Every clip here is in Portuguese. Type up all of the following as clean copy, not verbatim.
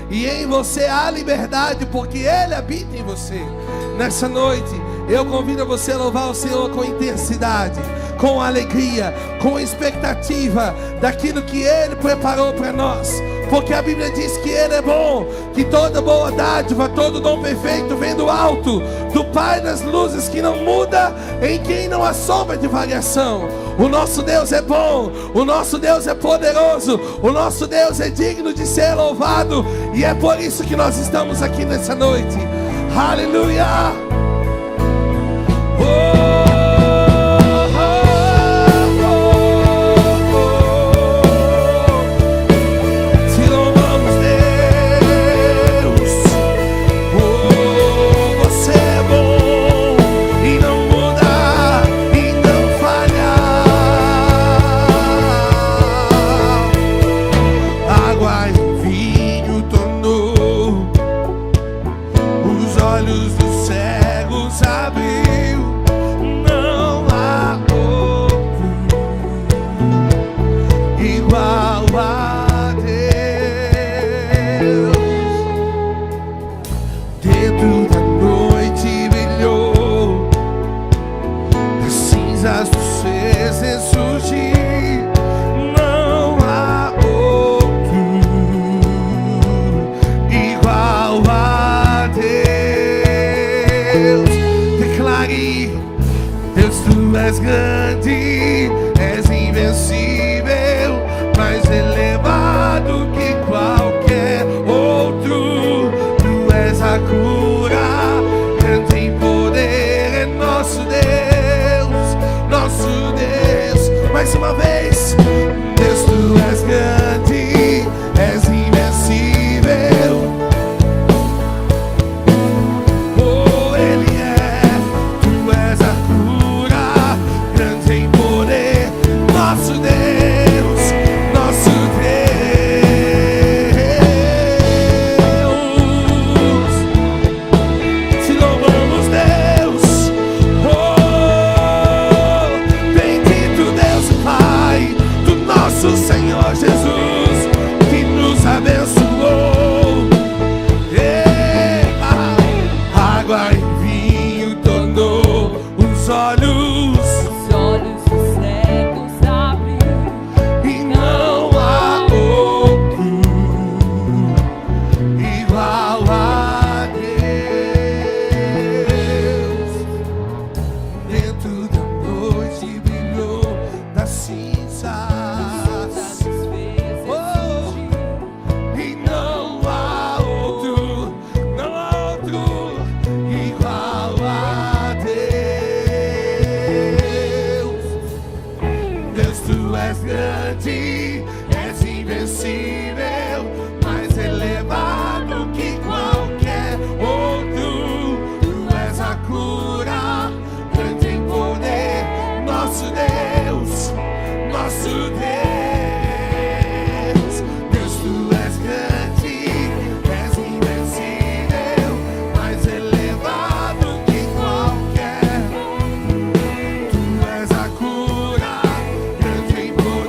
e em você há liberdade, porque Ele habita em você. Nessa noite eu convido você a louvar o Senhor com intensidade, com alegria, com expectativa daquilo que Ele preparou para nós, porque a Bíblia diz que Ele é bom, que toda boa dádiva, todo dom perfeito vem do alto, do Pai das luzes, que não muda, em quem não há sombra de variação. O nosso Deus é bom, o nosso Deus é poderoso, o nosso Deus é digno de ser louvado, e é por isso que nós estamos aqui nessa noite. Aleluia! és grande, és invencível, mais elevado que qualquer outro. Tu és a cura, grande em poder, é nosso Deus, nosso Deus. Mais uma vez, Deus, tu és grande, és invencível. Senhor Jesus, que nos abençoou. Água e vinho tornou os olhos dos cegos abriu, e não há outro igual a Deus. Dentro da noite brilhou da cinza. És grande, és invencível, mais elevado que qualquer outro. Tu és a cura, grande em poder, nosso Deus, nosso Deus. Deus, tu és grande, és invencível, mais elevado que qualquer. Tu és a cura,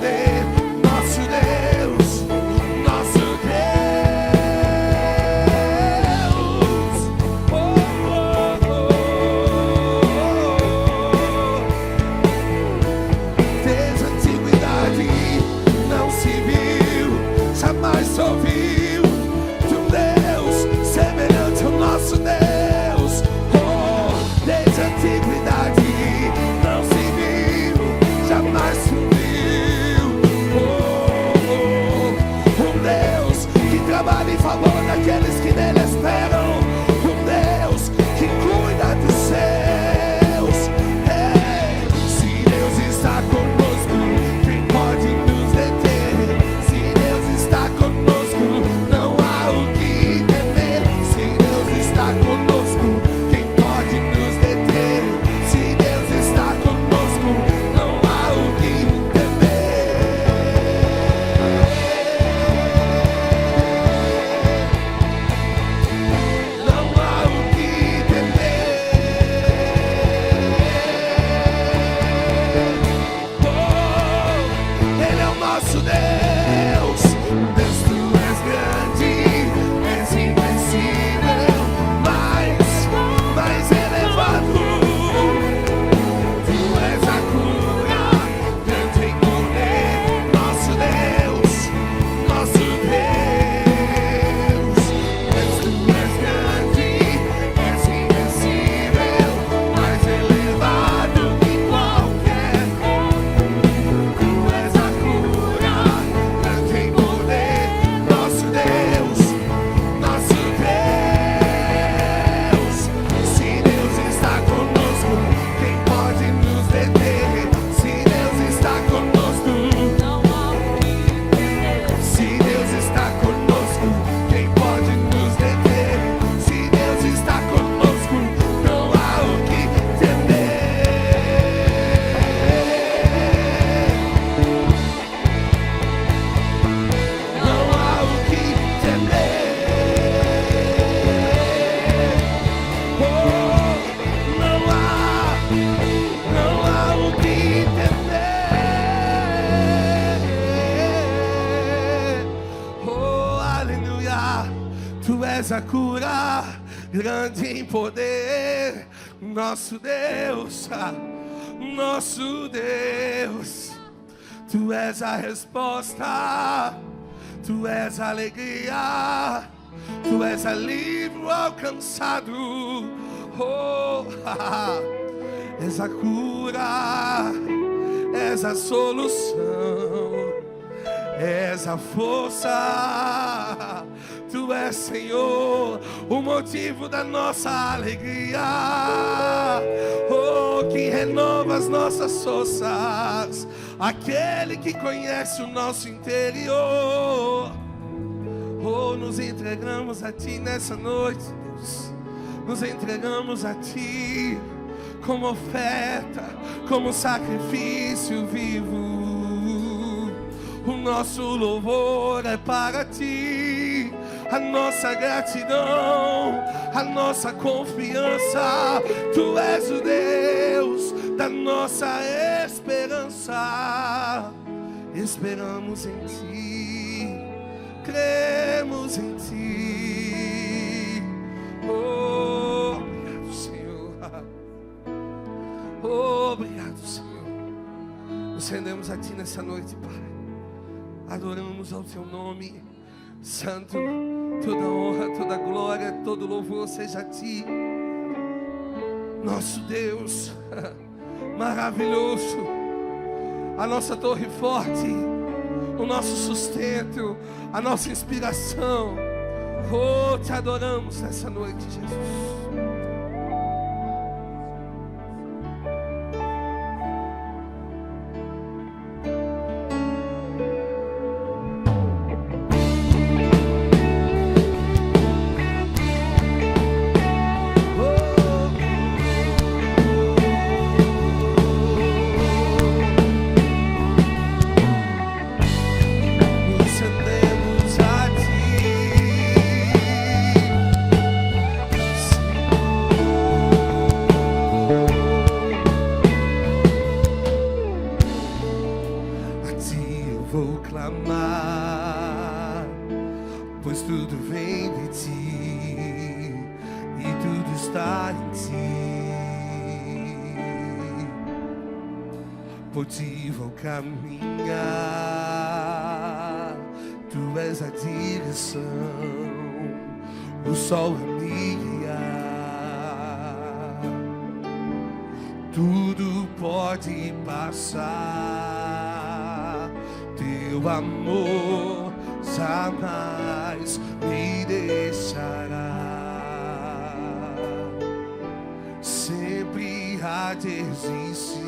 nosso Deus, nosso Deus. Desde a antiguidade não se viu, jamais se ouviu de um Deus semelhante ao nosso Deus. Desde a antiguidade não se viu, jamais se ouviu. Trabalha em favor daqueles que nele esperam. Um Deus que cuida dos seus. Se Deus está conosco, quem pode nos deter? Se Deus está conosco, não há o que temer. Se Deus está conosco, quem pode nos deter? Se Deus está conosco, não há o que temer. cura, Tu és a cura, grande em poder, nosso Deus, nosso Deus. Tu és a resposta, Tu és a alegria, Tu és alívio alcançado, oh, és a cura, és a solução, és a força. Tu és, Senhor, o motivo da nossa alegria, oh, que renova as nossas forças, aquele que conhece o nosso interior. Oh, nos entregamos a Ti nessa noite, Deus. Nos entregamos a Ti como oferta, como sacrifício vivo. O nosso louvor é para Ti, a nossa gratidão, a nossa confiança. Tu és o Deus da nossa esperança. Esperamos em Ti, cremos em Ti. Oh, obrigado, Senhor. Oh, obrigado, Senhor. Nos rendemos a Ti nessa noite, Pai. Adoramos ao Teu nome santo. Toda honra, toda glória, todo louvor seja a Ti, nosso Deus maravilhoso, a nossa torre forte, o nosso sustento, a nossa inspiração. Oh, Te adoramos nessa noite, Jesus. Pois tudo vem de Ti e tudo está em Ti. Por Ti vou caminhar, Tu és a direção, o sol a me guiar. Tudo pode passar, Teu amor jamais me deixará. Sempre há de existir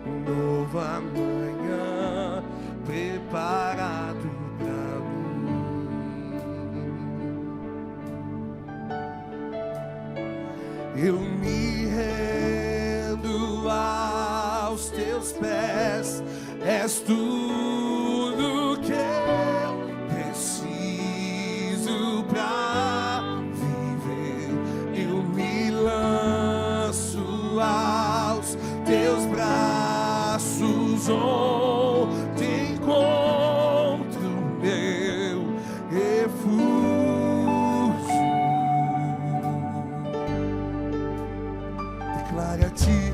um novo amanhã preparado pra mim. Eu me rendo aos Teus pés, és tudo que eu preciso pra viver. Eu me lanço aos Teus braços, onde encontro meu refúgio. Declare a Ti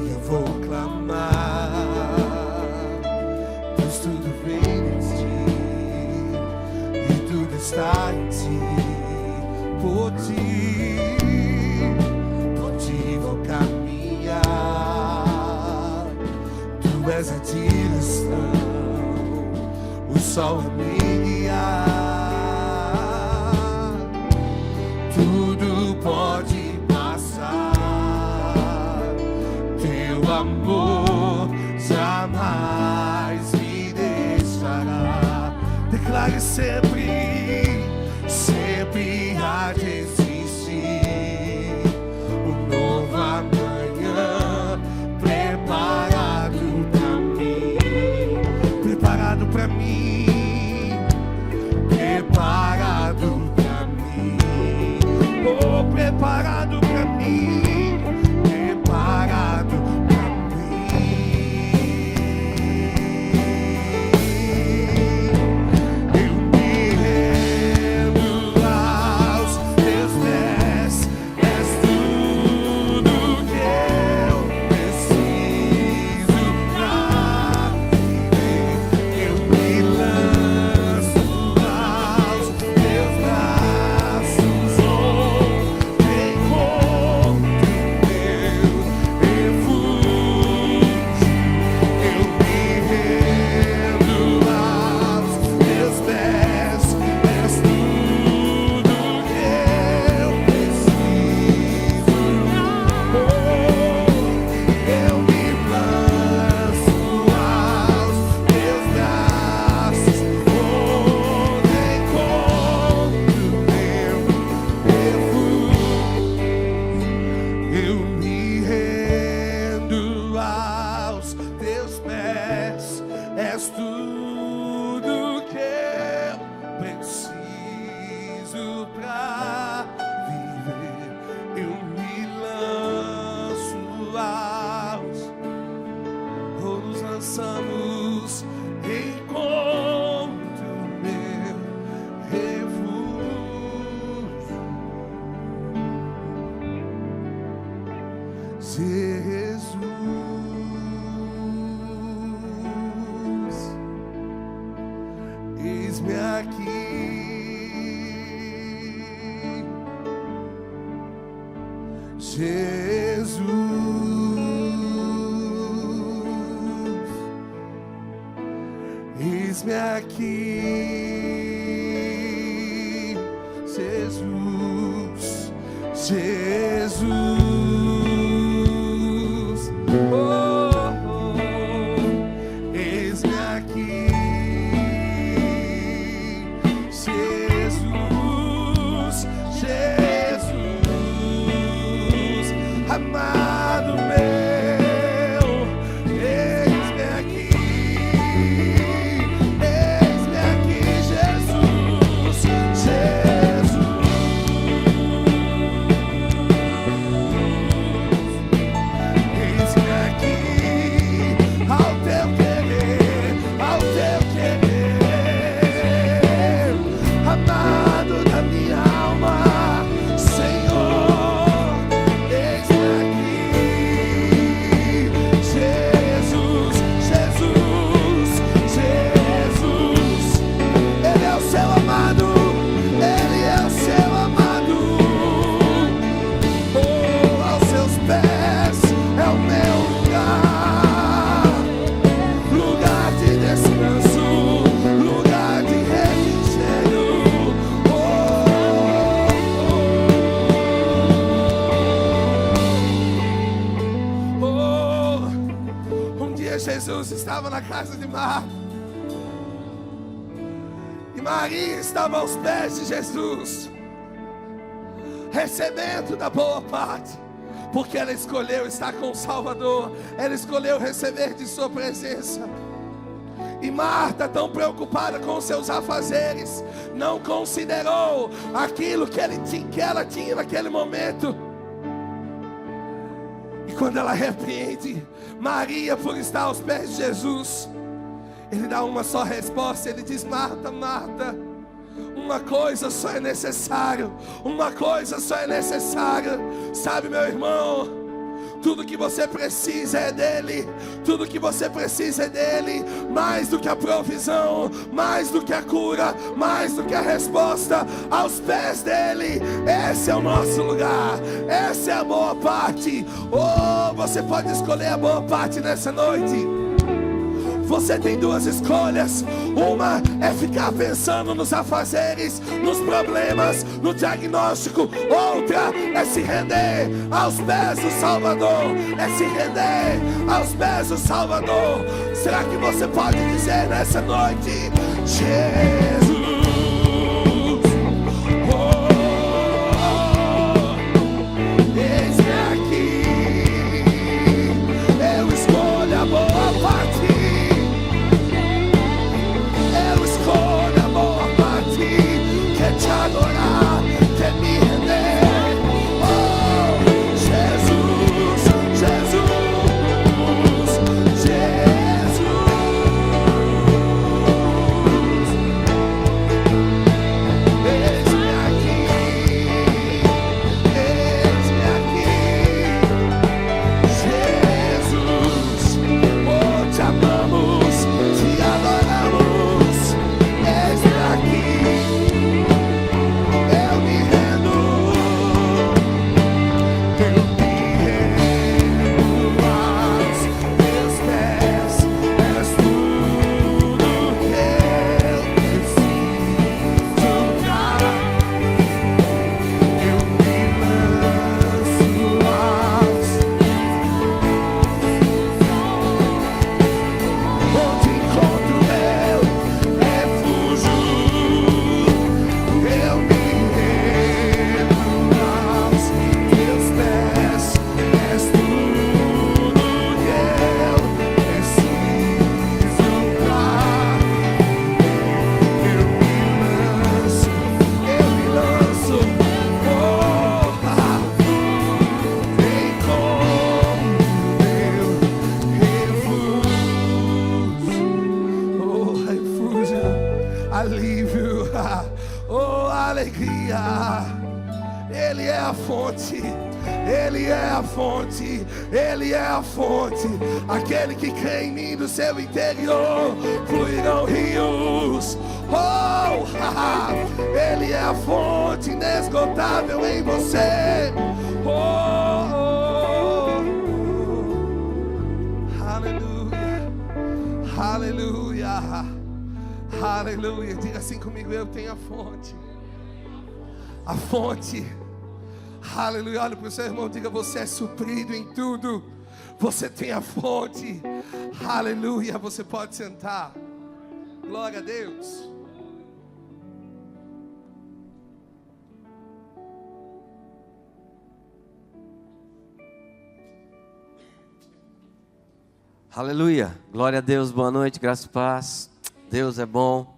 eu vou clamar, pois tudo vem de Ti e tudo está em Ti. Por Ti vou caminhar, Tu és a direção, o sol a me guiar. Tudo pode passar, Teu amor jamais me deixará. Declare sempre, sempre há de existir um novo amanhã preparado pra mim, preparado pra mim, preparado pra mim, oh, preparado pra mim, preparado. eis-me aqui. Jesus, eis-me aqui. Jesus, Jesus, oh, oh, eis-me aqui. Jesus, Jesus, amado meu, eis-me aqui. Eis-me aqui, Jesus, Jesus. Eis-me aqui, ao teu querer, ao teu querer, amado da minha alma, Senhor, eis-me aqui, Jesus, Jesus, Jesus. Ele é o seu amado, Ele é o seu amado. Oh, aos seus pés é o meu lugar, lugar de descanso, lugar de refrigério. Um dia Jesus estava na casa de Marta e Maria estava aos pés de Jesus, recebendo da boa parte, porque ela escolheu estar com o Salvador, ela escolheu receber de sua presença. E Marta, tão preocupada com os seus afazeres, não considerou aquilo que ela tinha naquele momento. E quando ela repreende Maria por estar aos pés de Jesus, Ele dá uma só resposta. Ele diz: Marta, Marta, uma coisa só é necessário, uma coisa só é necessária. Sabe, meu irmão, tudo que você precisa é dele, tudo que você precisa é dele, mais do que a provisão, mais do que a cura, mais do que a resposta, aos pés dele. Esse é o nosso lugar, essa é a boa parte. Oh, você pode escolher a boa parte nessa noite. Você tem duas escolhas. Uma é ficar pensando nos afazeres, nos problemas, no diagnóstico. Outra é se render aos pés do Salvador. É se render aos pés do Salvador. Será que você pode dizer nessa noite: Jesus, oh, eis-me aqui. Eu escolho a boa parte. Te adorar, quer me render. Oh, Jesus, Jesus, Jesus. Eis-me aqui, eis-me aqui, Jesus. Oh, te amamos, te adoramos. Eis-me aqui. Alívio, oh, alegria. Ele é a fonte, Ele é a fonte, Ele é a fonte. Aquele que crê em mim, do seu interior fluirão rios. Oh, Ele é a fonte inesgotável em você. Aleluia, aleluia, aleluia. Diga assim comigo: eu tenho a fonte. A fonte. Aleluia. Olha para o seu irmão, diga: você é suprido em tudo. Você tem a fonte. Aleluia. Você pode sentar. Glória a Deus. Aleluia, glória a Deus, boa noite, graça e paz. Deus é bom,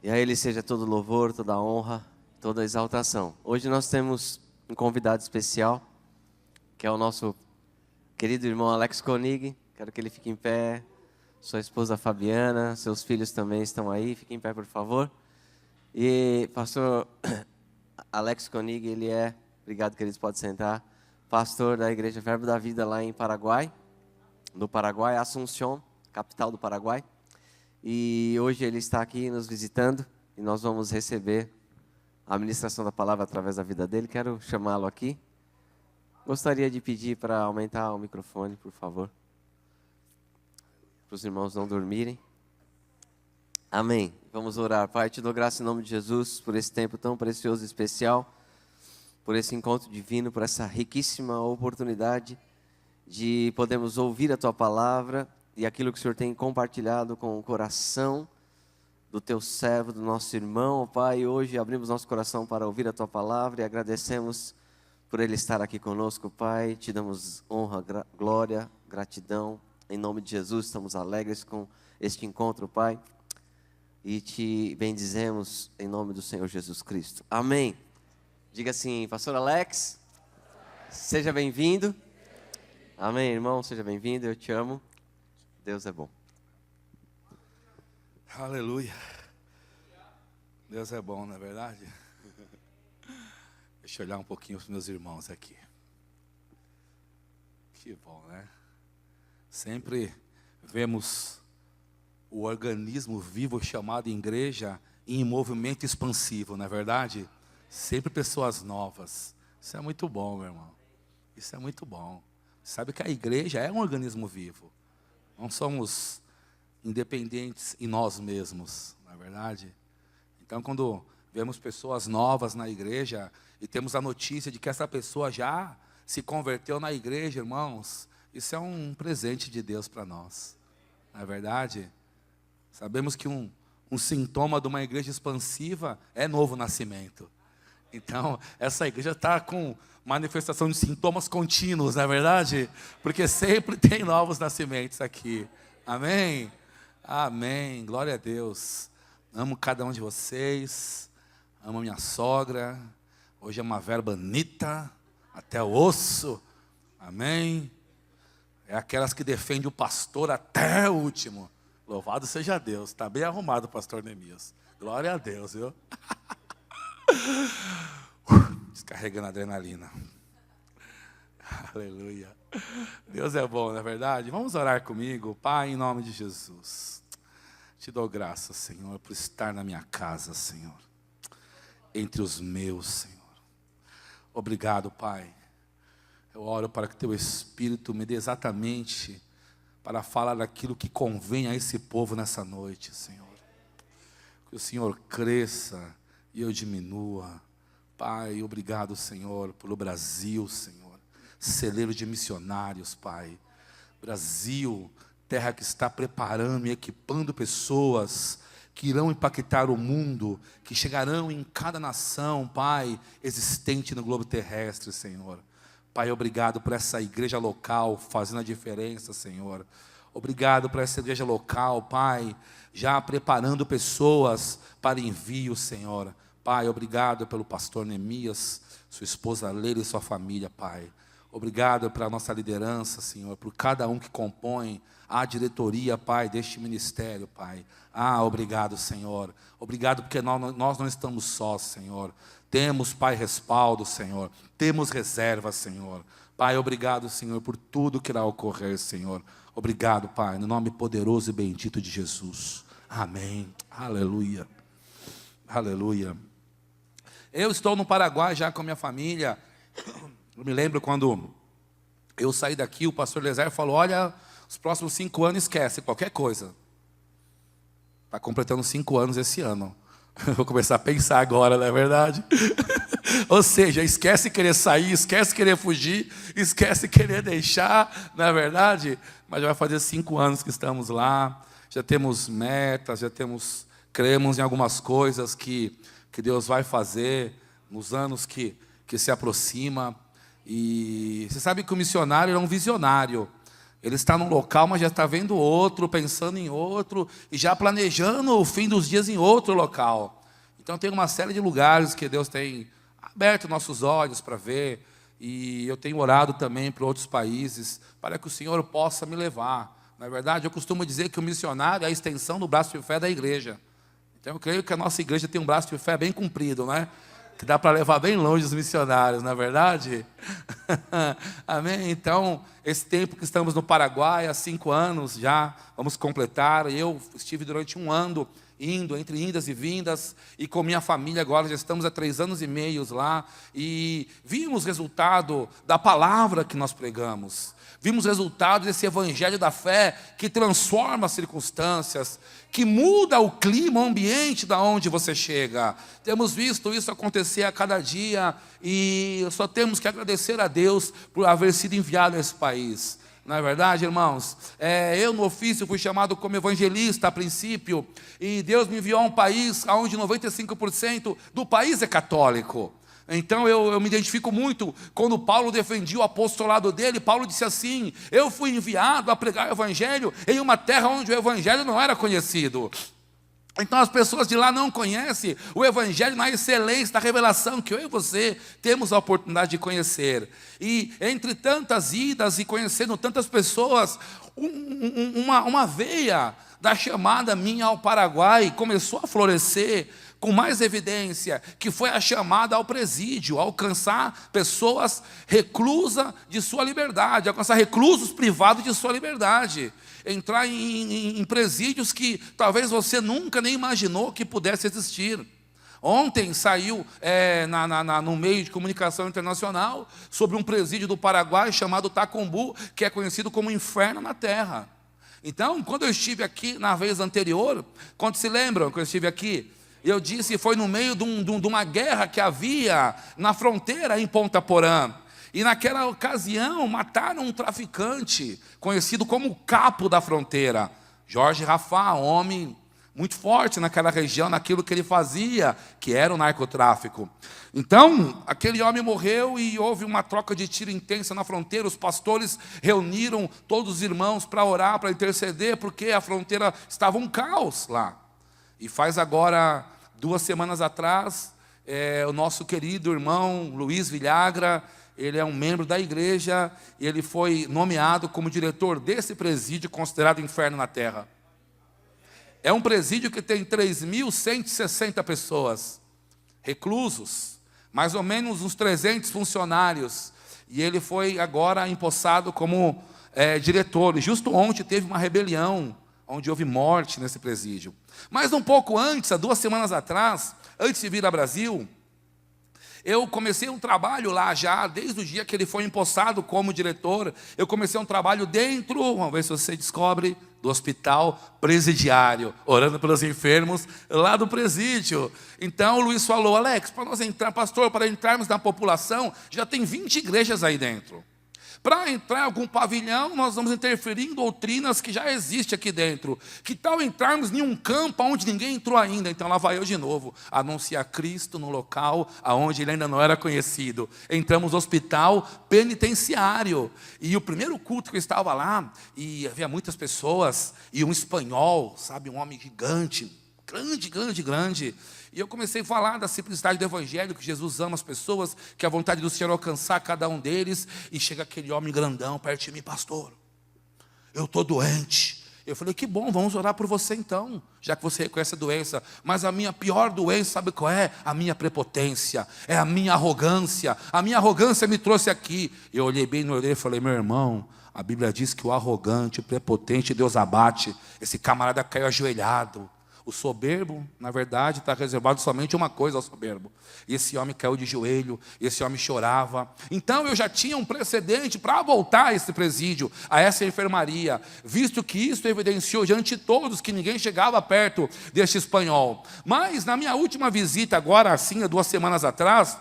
e a Ele seja todo louvor, toda honra, toda exaltação. Hoje nós temos um convidado especial, que é o nosso querido irmão Alex Koenig. Quero que ele fique em pé, sua esposa Fabiana, seus filhos também estão aí, fiquem em pé por favor. E pastor Alex Koenig, ele é, obrigado queridos, pode sentar, pastor da Igreja Verbo da Vida lá em Paraguai. No Paraguai, Assunção, capital do Paraguai. E hoje ele está aqui nos visitando e nós vamos receber a ministração da palavra através da vida dele. Quero chamá-lo aqui. Gostaria de pedir para aumentar o microfone, por favor, para os irmãos não dormirem. Amém. Vamos orar. Pai, te dou graça em nome de Jesus por esse tempo tão precioso e especial, por esse encontro divino, por essa riquíssima oportunidade de podermos ouvir a Tua palavra e aquilo que o Senhor tem compartilhado com o coração do Teu servo, do nosso irmão. Pai, hoje abrimos nosso coração para ouvir a Tua palavra e agradecemos por Ele estar aqui conosco, Pai. Te damos honra, glória, gratidão. Em nome de Jesus, estamos alegres com este encontro, Pai. E Te bendizemos em nome do Senhor Jesus Cristo. Amém. Diga assim: pastor Alex, seja bem-vindo. Amém, irmão, seja bem-vindo, eu te amo, Deus é bom. Aleluia. Deus é bom, não é verdade? Deixa eu olhar um pouquinho para os meus irmãos aqui. Que bom, né? Sempre vemos o organismo vivo chamado igreja em movimento expansivo, não é verdade? Sempre pessoas novas. Isso é muito bom, meu irmão. Isso é muito bom. Sabe que a igreja é um organismo vivo. Não somos independentes em nós mesmos, não é verdade? Então, quando vemos pessoas novas na igreja e temos a notícia de que essa pessoa já se converteu na igreja, irmãos, isso é um presente de Deus para nós, não é verdade? Sabemos que um sintoma de uma igreja expansiva é novo nascimento. Então, essa igreja está com manifestação de sintomas contínuos, não é verdade? Porque sempre tem novos nascimentos aqui. Amém? Amém. Glória a Deus. Amo cada um de vocês. Amo a minha sogra. Hoje é uma verba bonita, até o osso. Amém? É aquelas que defendem o pastor até o último. Louvado seja Deus. Está bem arrumado o pastor Neemias. Glória a Deus, viu? Descarregando a adrenalina. Aleluia. Deus é bom, não é verdade? Vamos orar comigo. Pai, em nome de Jesus, te dou graças, Senhor, por estar na minha casa, Senhor, entre os meus, Senhor. Obrigado, Pai. Eu oro para que teu Espírito me dê exatamente para falar daquilo que convém a esse povo nessa noite, Senhor. Que o Senhor cresça e eu diminua. Pai, obrigado, Senhor, pelo Brasil, Senhor. Celeiro de missionários, Pai. Brasil, terra que está preparando e equipando pessoas que irão impactar o mundo, que chegarão em cada nação, Pai, existente no globo terrestre, Senhor. Pai, obrigado por essa igreja local fazendo a diferença, Senhor. Obrigado por essa igreja local, Pai, já preparando pessoas para envio, Senhor. Pai, obrigado pelo pastor Neemias, sua esposa Leila e sua família, Pai. Obrigado pela nossa liderança, Senhor, por cada um que compõe a diretoria, Pai, deste ministério, Pai. Obrigado, Senhor. Obrigado porque nós não estamos sós, Senhor. Temos, Pai, respaldo, Senhor. Temos reserva, Senhor. Pai, obrigado, Senhor, por tudo que irá ocorrer, Senhor. Obrigado, Pai, no nome poderoso e bendito de Jesus. Amém. Aleluia. Aleluia. Eu estou no Paraguai já com a minha família. Eu me lembro quando eu saí daqui, o pastor Lezer falou, olha, os próximos 5 anos esquece qualquer coisa. Está completando 5 anos esse ano. Vou começar a pensar agora, não é verdade? Ou seja, esquece querer sair, esquece querer fugir, esquece querer deixar, não é verdade? Mas já vai fazer 5 anos que estamos lá, já temos metas, cremos em algumas coisas que Deus vai fazer nos anos que se aproxima. E você sabe que o missionário é um visionário. Ele está num local, mas já está vendo outro, pensando em outro, e já planejando o fim dos dias em outro local. Então tem uma série de lugares que Deus tem aberto nossos olhos para ver, e eu tenho orado também para outros países, para que o Senhor possa me levar. Na verdade, eu costumo dizer que o missionário é a extensão do braço de fé da igreja. Então eu creio que a nossa igreja tem um braço de fé bem comprido, né? Que dá para levar bem longe os missionários, não é verdade? Amém? Então, esse tempo que estamos no Paraguai, há 5 anos já, vamos completar. Eu estive durante 1 ano indo, entre indas e vindas, e com minha família agora já estamos há 3 anos e meio lá, e vimos o resultado da palavra que nós pregamos. Vimos o resultado desse evangelho da fé que transforma as circunstâncias, que muda o clima, o ambiente da onde você chega. Temos visto isso acontecer a cada dia e só temos que agradecer a Deus por haver sido enviado a esse país. Não é verdade, irmãos? Eu no ofício fui chamado como evangelista a princípio e Deus me enviou a um país onde 95% do país é católico. Então eu me identifico muito quando Paulo defendia o apostolado dele. Paulo disse assim, eu fui enviado a pregar o evangelho em uma terra onde o evangelho não era conhecido. Então as pessoas de lá não conhecem o evangelho na excelência da revelação que eu e você temos a oportunidade de conhecer. E entre tantas idas e conhecendo tantas pessoas, uma veia da chamada minha ao Paraguai começou a florescer com mais evidência, que foi a chamada ao presídio, a alcançar pessoas reclusas de sua liberdade, alcançar reclusos privados de sua liberdade, entrar em presídios que talvez você nunca nem imaginou que pudesse existir. Ontem saiu no meio de comunicação internacional sobre um presídio do Paraguai chamado Tacumbu, que é conhecido como inferno na terra. Então, quando eu estive aqui na vez anterior, quando se lembram que eu estive aqui, eu disse, foi no meio de uma guerra que havia na fronteira em Ponta Porã. E naquela ocasião mataram um traficante, conhecido como o capo da fronteira. Jorge Rafah, um homem muito forte naquela região, naquilo que ele fazia, que era o narcotráfico. Então, aquele homem morreu e houve uma troca de tiro intensa na fronteira. Os pastores reuniram todos os irmãos para orar, para interceder, porque a fronteira estava um caos lá. E faz agora 2 semanas atrás, o nosso querido irmão Luiz Villagra, ele é um membro da igreja, e ele foi nomeado como diretor desse presídio considerado inferno na terra. É um presídio que tem 3.160 pessoas, reclusos, mais ou menos uns 300 funcionários, e ele foi agora empossado como diretor. E justo ontem teve uma rebelião, onde houve morte nesse presídio. Mas um pouco antes, há 2 semanas atrás, antes de vir ao Brasil, eu comecei um trabalho lá já, desde o dia que ele foi empossado como diretor, eu comecei um trabalho dentro, vamos ver se você descobre, do hospital presidiário, orando pelos enfermos lá do presídio. Então o Luiz falou, Alex, para nós entrar, pastor, para entrarmos na população, já tem 20 igrejas aí dentro. Para entrar em algum pavilhão, nós vamos interferir em doutrinas que já existem aqui dentro. Que tal entrarmos em um campo onde ninguém entrou ainda? Então lá vai eu de novo, anunciar Cristo no local onde ele ainda não era conhecido. Entramos no hospital penitenciário. E o primeiro culto que eu estava lá, e havia muitas pessoas, e um espanhol, sabe, um homem gigante, grande. E eu comecei a falar da simplicidade do evangelho, que Jesus ama as pessoas, que a vontade do Senhor é alcançar cada um deles. E chega aquele homem grandão perto de mim, pastor, eu estou doente. Eu falei, que bom, vamos orar por você então, já que você reconhece a doença. Mas a minha pior doença, sabe qual é? A minha prepotência, é a minha arrogância. A minha arrogância me trouxe aqui. Eu olhei bem no olho e falei, meu irmão, a Bíblia diz que o arrogante, o prepotente, Deus abate. Esse camarada caiu ajoelhado. O soberbo, na verdade, está reservado somente uma coisa ao soberbo. E esse homem caiu de joelho, esse homem chorava. Então eu já tinha um precedente para voltar a esse presídio, a essa enfermaria, visto que isso evidenciou diante de todos que ninguém chegava perto deste espanhol. Mas na minha última visita, agora assim, há 2 semanas atrás,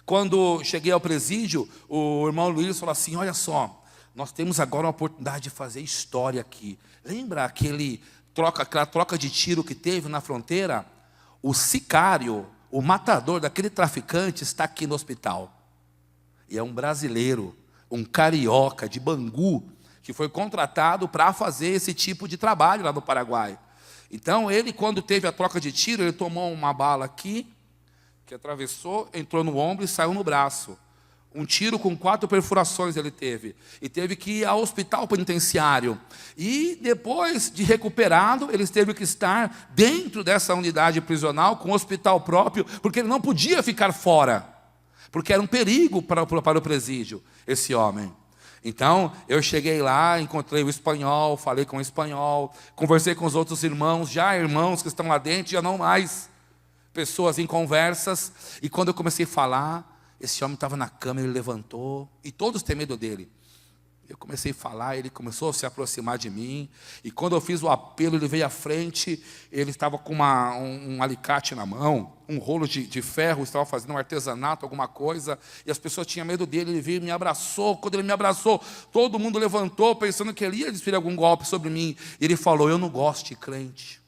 quando cheguei ao presídio, o irmão Luiz falou assim: olha só, nós temos agora uma oportunidade de fazer história aqui. Lembra aquela troca de tiro que teve na fronteira? O sicário, o matador daquele traficante está aqui no hospital. E é um brasileiro, um carioca de Bangu, que foi contratado para fazer esse tipo de trabalho lá no Paraguai. Então ele, quando teve a troca de tiro, ele tomou uma bala aqui, que atravessou, entrou no ombro e saiu no braço. Um tiro com 4 perfurações ele teve. E teve que ir ao hospital penitenciário. E depois de recuperado, ele teve que estar dentro dessa unidade prisional, com hospital próprio, porque ele não podia ficar fora. Porque era um perigo para o presídio, esse homem. Então, eu cheguei lá, encontrei o espanhol, falei com o espanhol, conversei com os outros irmãos, já irmãos que estão lá dentro, já não mais pessoas em conversas. E quando eu comecei a falar, esse homem estava na cama, ele levantou, e todos têm medo dele. Eu comecei a falar, ele começou a se aproximar de mim, e quando eu fiz o apelo, ele veio à frente, ele estava com um alicate na mão, um rolo de ferro, estava fazendo um artesanato, alguma coisa, e as pessoas tinham medo dele. Ele veio e me abraçou. Quando ele me abraçou, todo mundo levantou, pensando que ele ia desferir algum golpe sobre mim. E ele falou: eu não gosto de crente,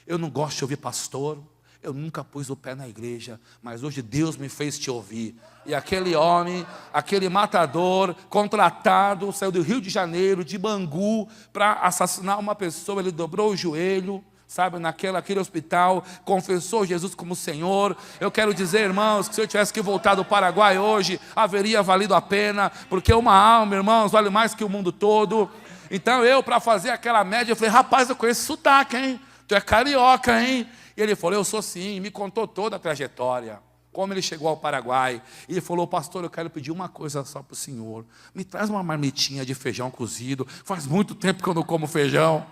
eu não gosto de ouvir pastor, eu nunca pus o pé na igreja, mas hoje Deus me fez te ouvir. E aquele homem, aquele matador, contratado, saiu do Rio de Janeiro, de Bangu, para assassinar uma pessoa. Ele dobrou o joelho, sabe, naquele hospital, confessou Jesus como Senhor. Eu quero dizer, irmãos, que se eu tivesse que voltar do Paraguai hoje, haveria valido a pena, porque uma alma, irmãos, vale mais que o mundo todo. Então eu, para fazer aquela média, eu falei: rapaz, eu conheço sotaque, hein? Tu é carioca, hein? E ele falou: eu sou sim. Me contou toda a trajetória, como ele chegou ao Paraguai. E ele falou: pastor, eu quero pedir uma coisa só para o senhor. Me traz uma marmitinha de feijão cozido. Faz muito tempo que eu não como feijão.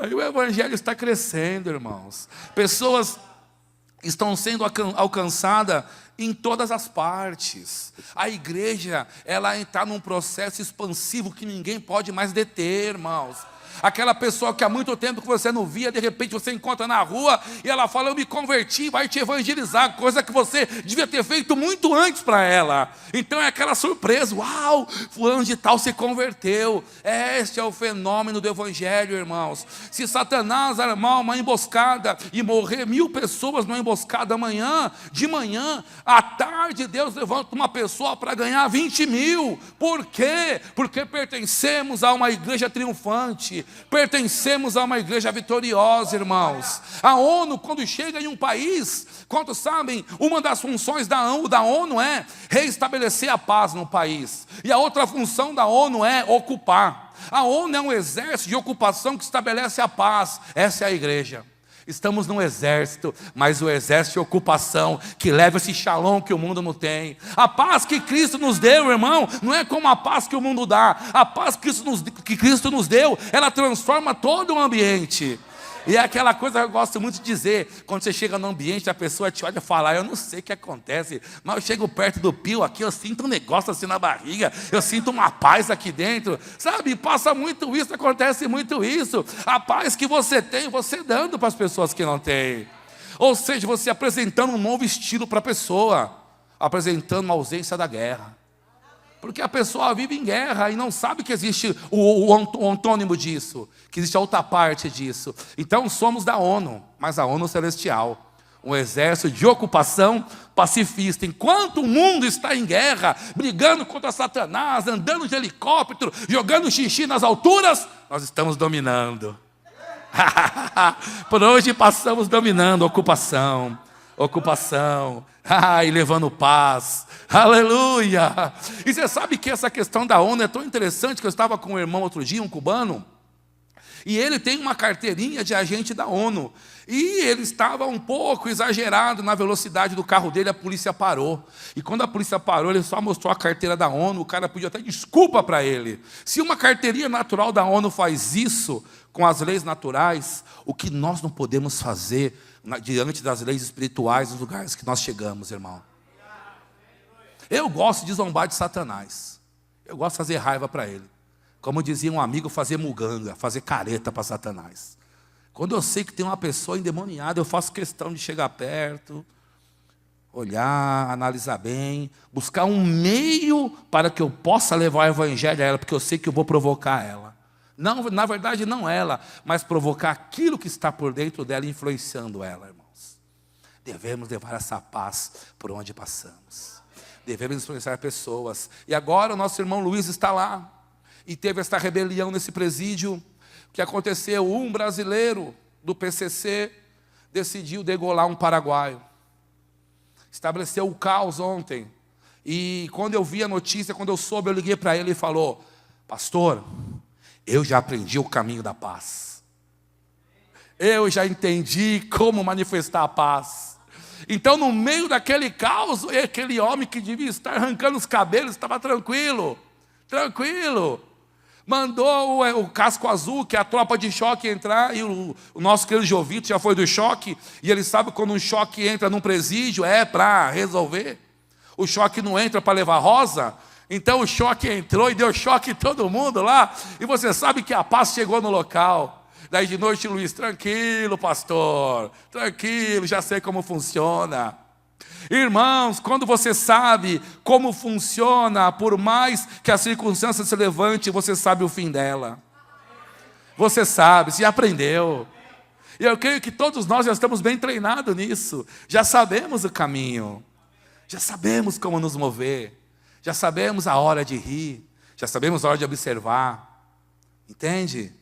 E o evangelho está crescendo, irmãos. Pessoas estão sendo alcançadas em todas as partes. A igreja, ela está num processo expansivo que ninguém pode mais deter, irmãos. Aquela pessoa que há muito tempo que você não via, de repente você encontra na rua e ela fala: eu me converti, vai te evangelizar, coisa que você devia ter feito muito antes para ela. Então é aquela surpresa: uau, fulano de tal se converteu. Este é o fenômeno do evangelho, irmãos. Se Satanás armar uma emboscada e morrer 1000 pessoas numa emboscada amanhã, de manhã, à tarde Deus levanta uma pessoa para ganhar 20.000. Por quê? Porque pertencemos a uma igreja triunfante, pertencemos a uma igreja vitoriosa, irmãos. A ONU, quando chega em um país, quantos sabem, uma das funções da ONU é reestabelecer a paz no país, e a outra função da ONU é ocupar. A ONU é um exército de ocupação que estabelece a paz. Essa é a igreja. Estamos num exército, mas o exército de ocupação que leva esse shalom que o mundo não tem. A paz que Cristo nos deu, irmão, não é como a paz que o mundo dá. A paz que Cristo nos deu, ela transforma todo o ambiente. E é aquela coisa que eu gosto muito de dizer: quando você chega no ambiente, a pessoa te olha e fala: eu não sei o que acontece, mas eu chego perto do pio aqui, eu sinto um negócio assim na barriga, eu sinto uma paz aqui dentro, sabe? Passa muito isso, acontece muito isso. A paz que você tem, você dando para as pessoas que não têm. Ou seja, você apresentando um novo estilo para a pessoa, apresentando uma ausência da guerra. Porque a pessoa vive em guerra e não sabe que existe o antônimo disso, que existe a outra parte disso. Então somos da ONU, mas a ONU celestial, um exército de ocupação pacifista. Enquanto o mundo está em guerra, brigando contra Satanás, andando de helicóptero, jogando xixi nas alturas, nós estamos dominando. Por hoje passamos dominando ocupação, e levando paz, aleluia. E você sabe que essa questão da ONU é tão interessante, que eu estava com um irmão outro dia, um cubano, E ele tem uma carteirinha de agente da ONU. E ele estava um pouco exagerado na velocidade do carro dele, a polícia parou. E quando a polícia parou, ele só mostrou a carteira da ONU, o cara pediu até desculpa para ele. Se uma carteirinha natural da ONU faz isso com as leis naturais, o que nós não podemos fazer diante das leis espirituais dos lugares que nós chegamos, irmão? Eu gosto de zombar de Satanás. Eu gosto de fazer raiva para ele. Como dizia um amigo, fazer muganga, fazer careta para Satanás. Quando eu sei que tem uma pessoa endemoniada, eu faço questão de chegar perto, olhar, analisar bem, buscar um meio para que eu possa levar o evangelho a ela, porque eu sei que eu vou provocar ela. Não, na verdade, não ela, mas provocar aquilo que está por dentro dela, influenciando ela, irmãos. Devemos levar essa paz por onde passamos. Devemos influenciar pessoas. E agora o nosso irmão Luiz está lá. E teve esta rebelião nesse presídio. O que aconteceu? Um brasileiro do PCC decidiu degolar um paraguaio. Estabeleceu o caos ontem. E quando eu vi a notícia, quando eu soube, eu liguei para ele e falou: pastor, eu já aprendi o caminho da paz. Eu já entendi como manifestar a paz. Então, no meio daquele caos, aquele homem que devia estar arrancando os cabelos estava tranquilo. Tranquilo. Mandou o casco azul, que é a tropa de choque, entrar. E o nosso querido Jovito já foi do choque. E ele sabe quando um choque entra num presídio, é para resolver. O choque não entra para levar rosa. Então o choque entrou e deu choque em todo mundo lá. E você sabe que a paz chegou no local. Daí de noite, Luiz: tranquilo, pastor, tranquilo, já sei como funciona. Irmãos, quando você sabe como funciona, por mais que a circunstância se levante, você sabe o fim dela. Você sabe, você já aprendeu. E eu creio que todos nós já estamos bem treinados nisso. Já sabemos o caminho. Já sabemos como nos mover. Já sabemos a hora de rir. Já sabemos a hora de observar. Entende?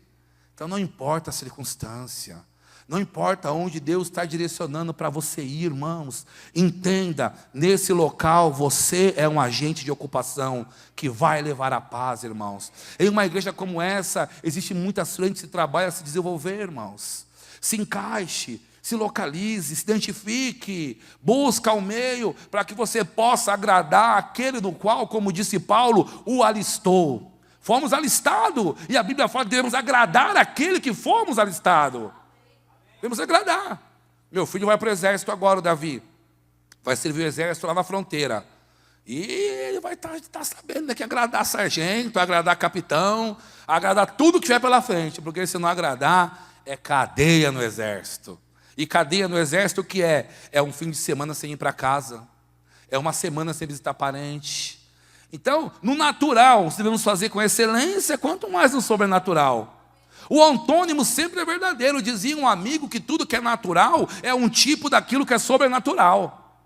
Então não importa a circunstância. Não importa onde Deus está direcionando para você ir, irmãos. Entenda, nesse local você é um agente de ocupação que vai levar a paz, irmãos. Em uma igreja como essa, existe muitas frentes de trabalho a se desenvolver, irmãos. Se encaixe, se localize, se identifique, busca o meio para que você possa agradar aquele do qual, como disse Paulo, o alistou. Fomos alistados, e a Bíblia fala que devemos agradar aquele que fomos alistados. Devemos agradar. Meu filho vai para o exército agora, o Davi. Vai servir o exército lá na fronteira. E ele vai estar sabendo que agradar sargento, agradar capitão, agradar tudo que vier pela frente. Porque se não agradar, é cadeia no exército. E cadeia no exército o que é? É um fim de semana sem ir para casa. É uma semana sem visitar parente. Então, no natural, devemos fazer com excelência, quanto mais no sobrenatural. O antônimo sempre é verdadeiro. Dizia um amigo que tudo que é natural é um tipo daquilo que é sobrenatural.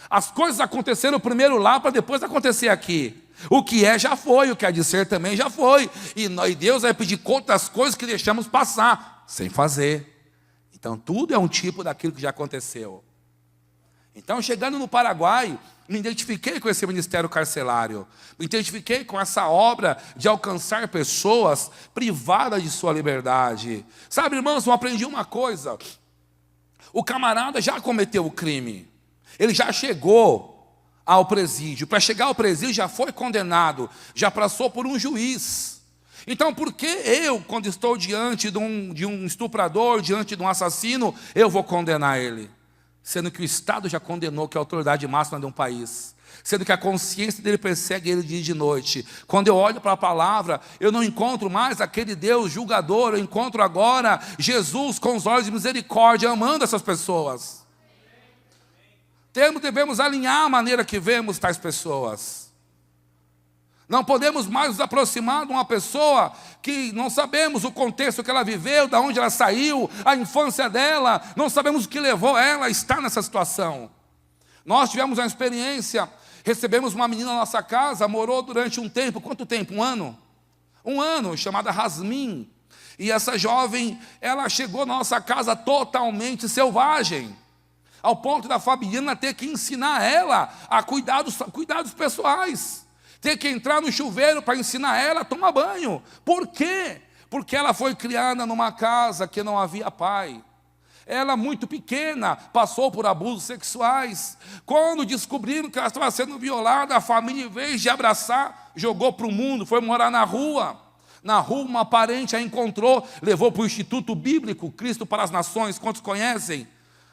As coisas aconteceram primeiro lá para depois acontecer aqui. O que é já foi, o que há de ser também já foi. E Deus vai pedir conta das coisas que deixamos passar, sem fazer. Então tudo é um tipo daquilo que já aconteceu. Então, chegando no Paraguai, me identifiquei com esse ministério carcerário. Me identifiquei com essa obra de alcançar pessoas privadas de sua liberdade. Sabe, irmãos, eu aprendi uma coisa. O camarada já cometeu o crime. Ele já chegou ao presídio. Para chegar ao presídio já foi condenado. Já passou por um juiz. Então, por que eu, quando estou diante de um estuprador, diante de um assassino, eu vou condenar ele? Sendo que o Estado já condenou, que é a autoridade máxima de um país. Sendo que a consciência dele persegue ele dia e de noite. Quando eu olho para a palavra, eu não encontro mais aquele Deus julgador. Eu encontro agora Jesus com os olhos de misericórdia, amando essas pessoas. Devemos alinhar a maneira que vemos tais pessoas. Não podemos mais nos aproximar de uma pessoa que não sabemos o contexto que ela viveu, de onde ela saiu, a infância dela, não sabemos o que levou ela a estar nessa situação. Nós tivemos uma experiência, recebemos uma menina na nossa casa, morou durante um tempo, quanto tempo? Um ano? Um ano, chamada Rasmin. E essa jovem, ela chegou na nossa casa totalmente selvagem, ao ponto da Fabiana ter que ensinar ela a cuidados pessoais. Ter que entrar no chuveiro para ensinar ela a tomar banho. Por quê? Porque ela foi criada numa casa que não havia pai. Ela, muito pequena, passou por abusos sexuais. Quando descobriram que ela estava sendo violada, a família, em vez de abraçar, jogou para o mundo, foi morar na rua. Na rua, uma parente a encontrou, levou para o Instituto Bíblico Cristo para as Nações. Quantos conhecem?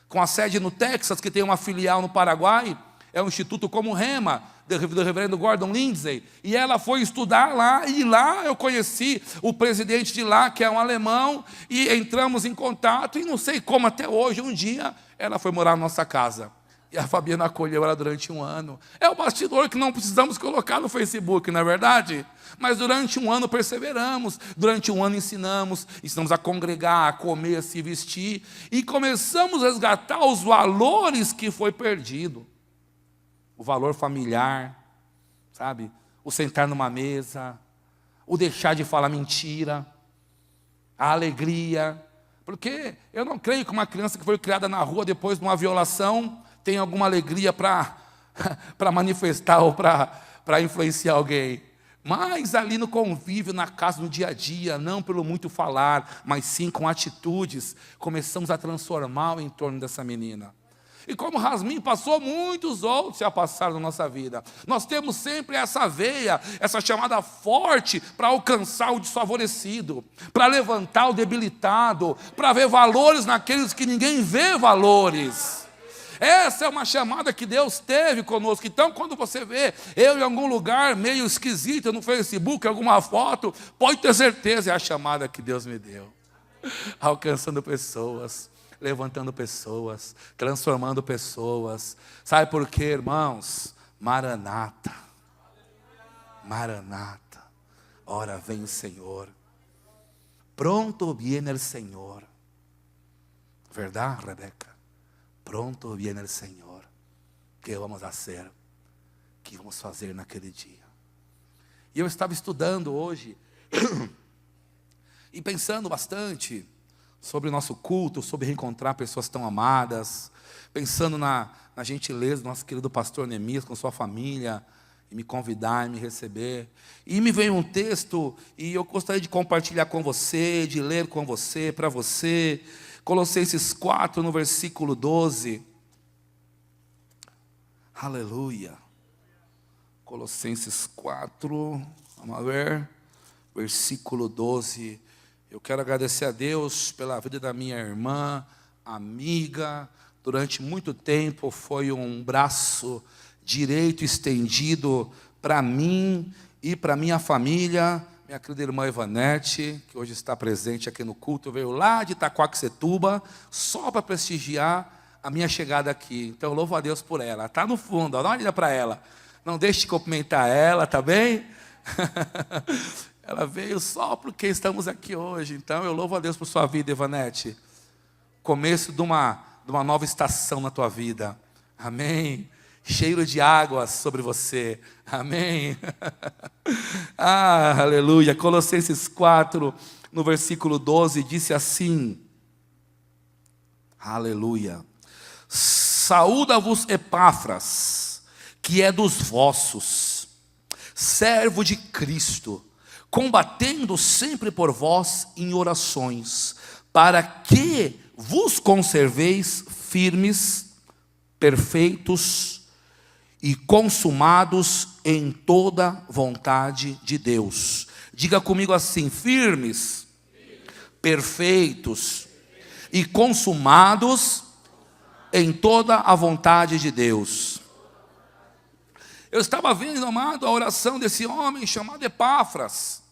Com a sede no Texas, que tem uma filial no Paraguai. É um instituto como o Rema, do reverendo Gordon Lindsay. E ela foi estudar lá, e lá eu conheci o presidente de lá, que é um alemão, e entramos em contato, e não sei como até hoje, um dia, ela foi morar na nossa casa. E a Fabiana acolheu ela durante 1 ano. É o bastidor que não precisamos colocar no Facebook, não é verdade? Mas durante 1 ano perseveramos, durante 1 ano ensinamos a congregar, a comer, a se vestir, e começamos a resgatar os valores que foi perdido. O valor familiar, sabe? O sentar numa mesa, o deixar de falar mentira, a alegria. Porque eu não creio que uma criança que foi criada na rua depois de uma violação tenha alguma alegria para manifestar ou para influenciar alguém. Mas ali no convívio, na casa, no dia a dia, não pelo muito falar, mas sim com atitudes, começamos a transformar o entorno dessa menina. E como Rasmin passou, muitos outros já passaram na nossa vida. Nós temos sempre essa veia, essa chamada forte para alcançar o desfavorecido, para levantar o debilitado, para ver valores naqueles que ninguém vê valores. Essa é uma chamada que Deus teve conosco. Então, quando você vê eu em algum lugar meio esquisito no Facebook, alguma foto, pode ter certeza, é a chamada que Deus me deu. Alcançando pessoas, levantando pessoas, transformando pessoas. Sabe por quê, irmãos? Maranata. Maranata. Ora vem o Senhor. Pronto viene el Senhor. Verdade, Rebeca? Pronto viene el Senhor. O que vamos fazer? O que vamos fazer naquele dia? E eu estava estudando hoje e pensando bastante sobre o nosso culto, sobre reencontrar pessoas tão amadas, pensando na gentileza do nosso querido pastor Neemias com sua família, e me convidar e me receber. E me veio um texto, e eu gostaria de compartilhar com você, de ler com você, para você, Colossenses 4, no versículo 12. Aleluia. Colossenses 4, vamos ver, versículo 12. Eu quero agradecer a Deus pela vida da minha irmã, amiga. Durante muito tempo foi um braço direito estendido para mim e para minha família. Minha querida irmã Ivanete, que hoje está presente aqui no culto, veio lá de Itaquaquecetuba só para prestigiar a minha chegada aqui. Então eu louvo a Deus por ela. Está no fundo, ó, dá uma olhada para ela. Não deixe de cumprimentar ela, tá bem? Ela veio só porque estamos aqui hoje. Então eu louvo a Deus por sua vida, Ivanete. Começo de uma nova estação na tua vida. Amém. Cheiro de águas sobre você. Amém. Aleluia. Colossenses 4, no versículo 12, disse assim. Aleluia. Saúda-vos Epáfras, que é dos vossos, servo de Cristo, combatendo sempre por vós em orações, para que vos conserveis firmes, perfeitos e consumados em toda vontade de Deus. Diga comigo assim: firmes, perfeitos e consumados em toda a vontade de Deus. Eu estava vendo, amado, a oração desse homem chamado Epáfras.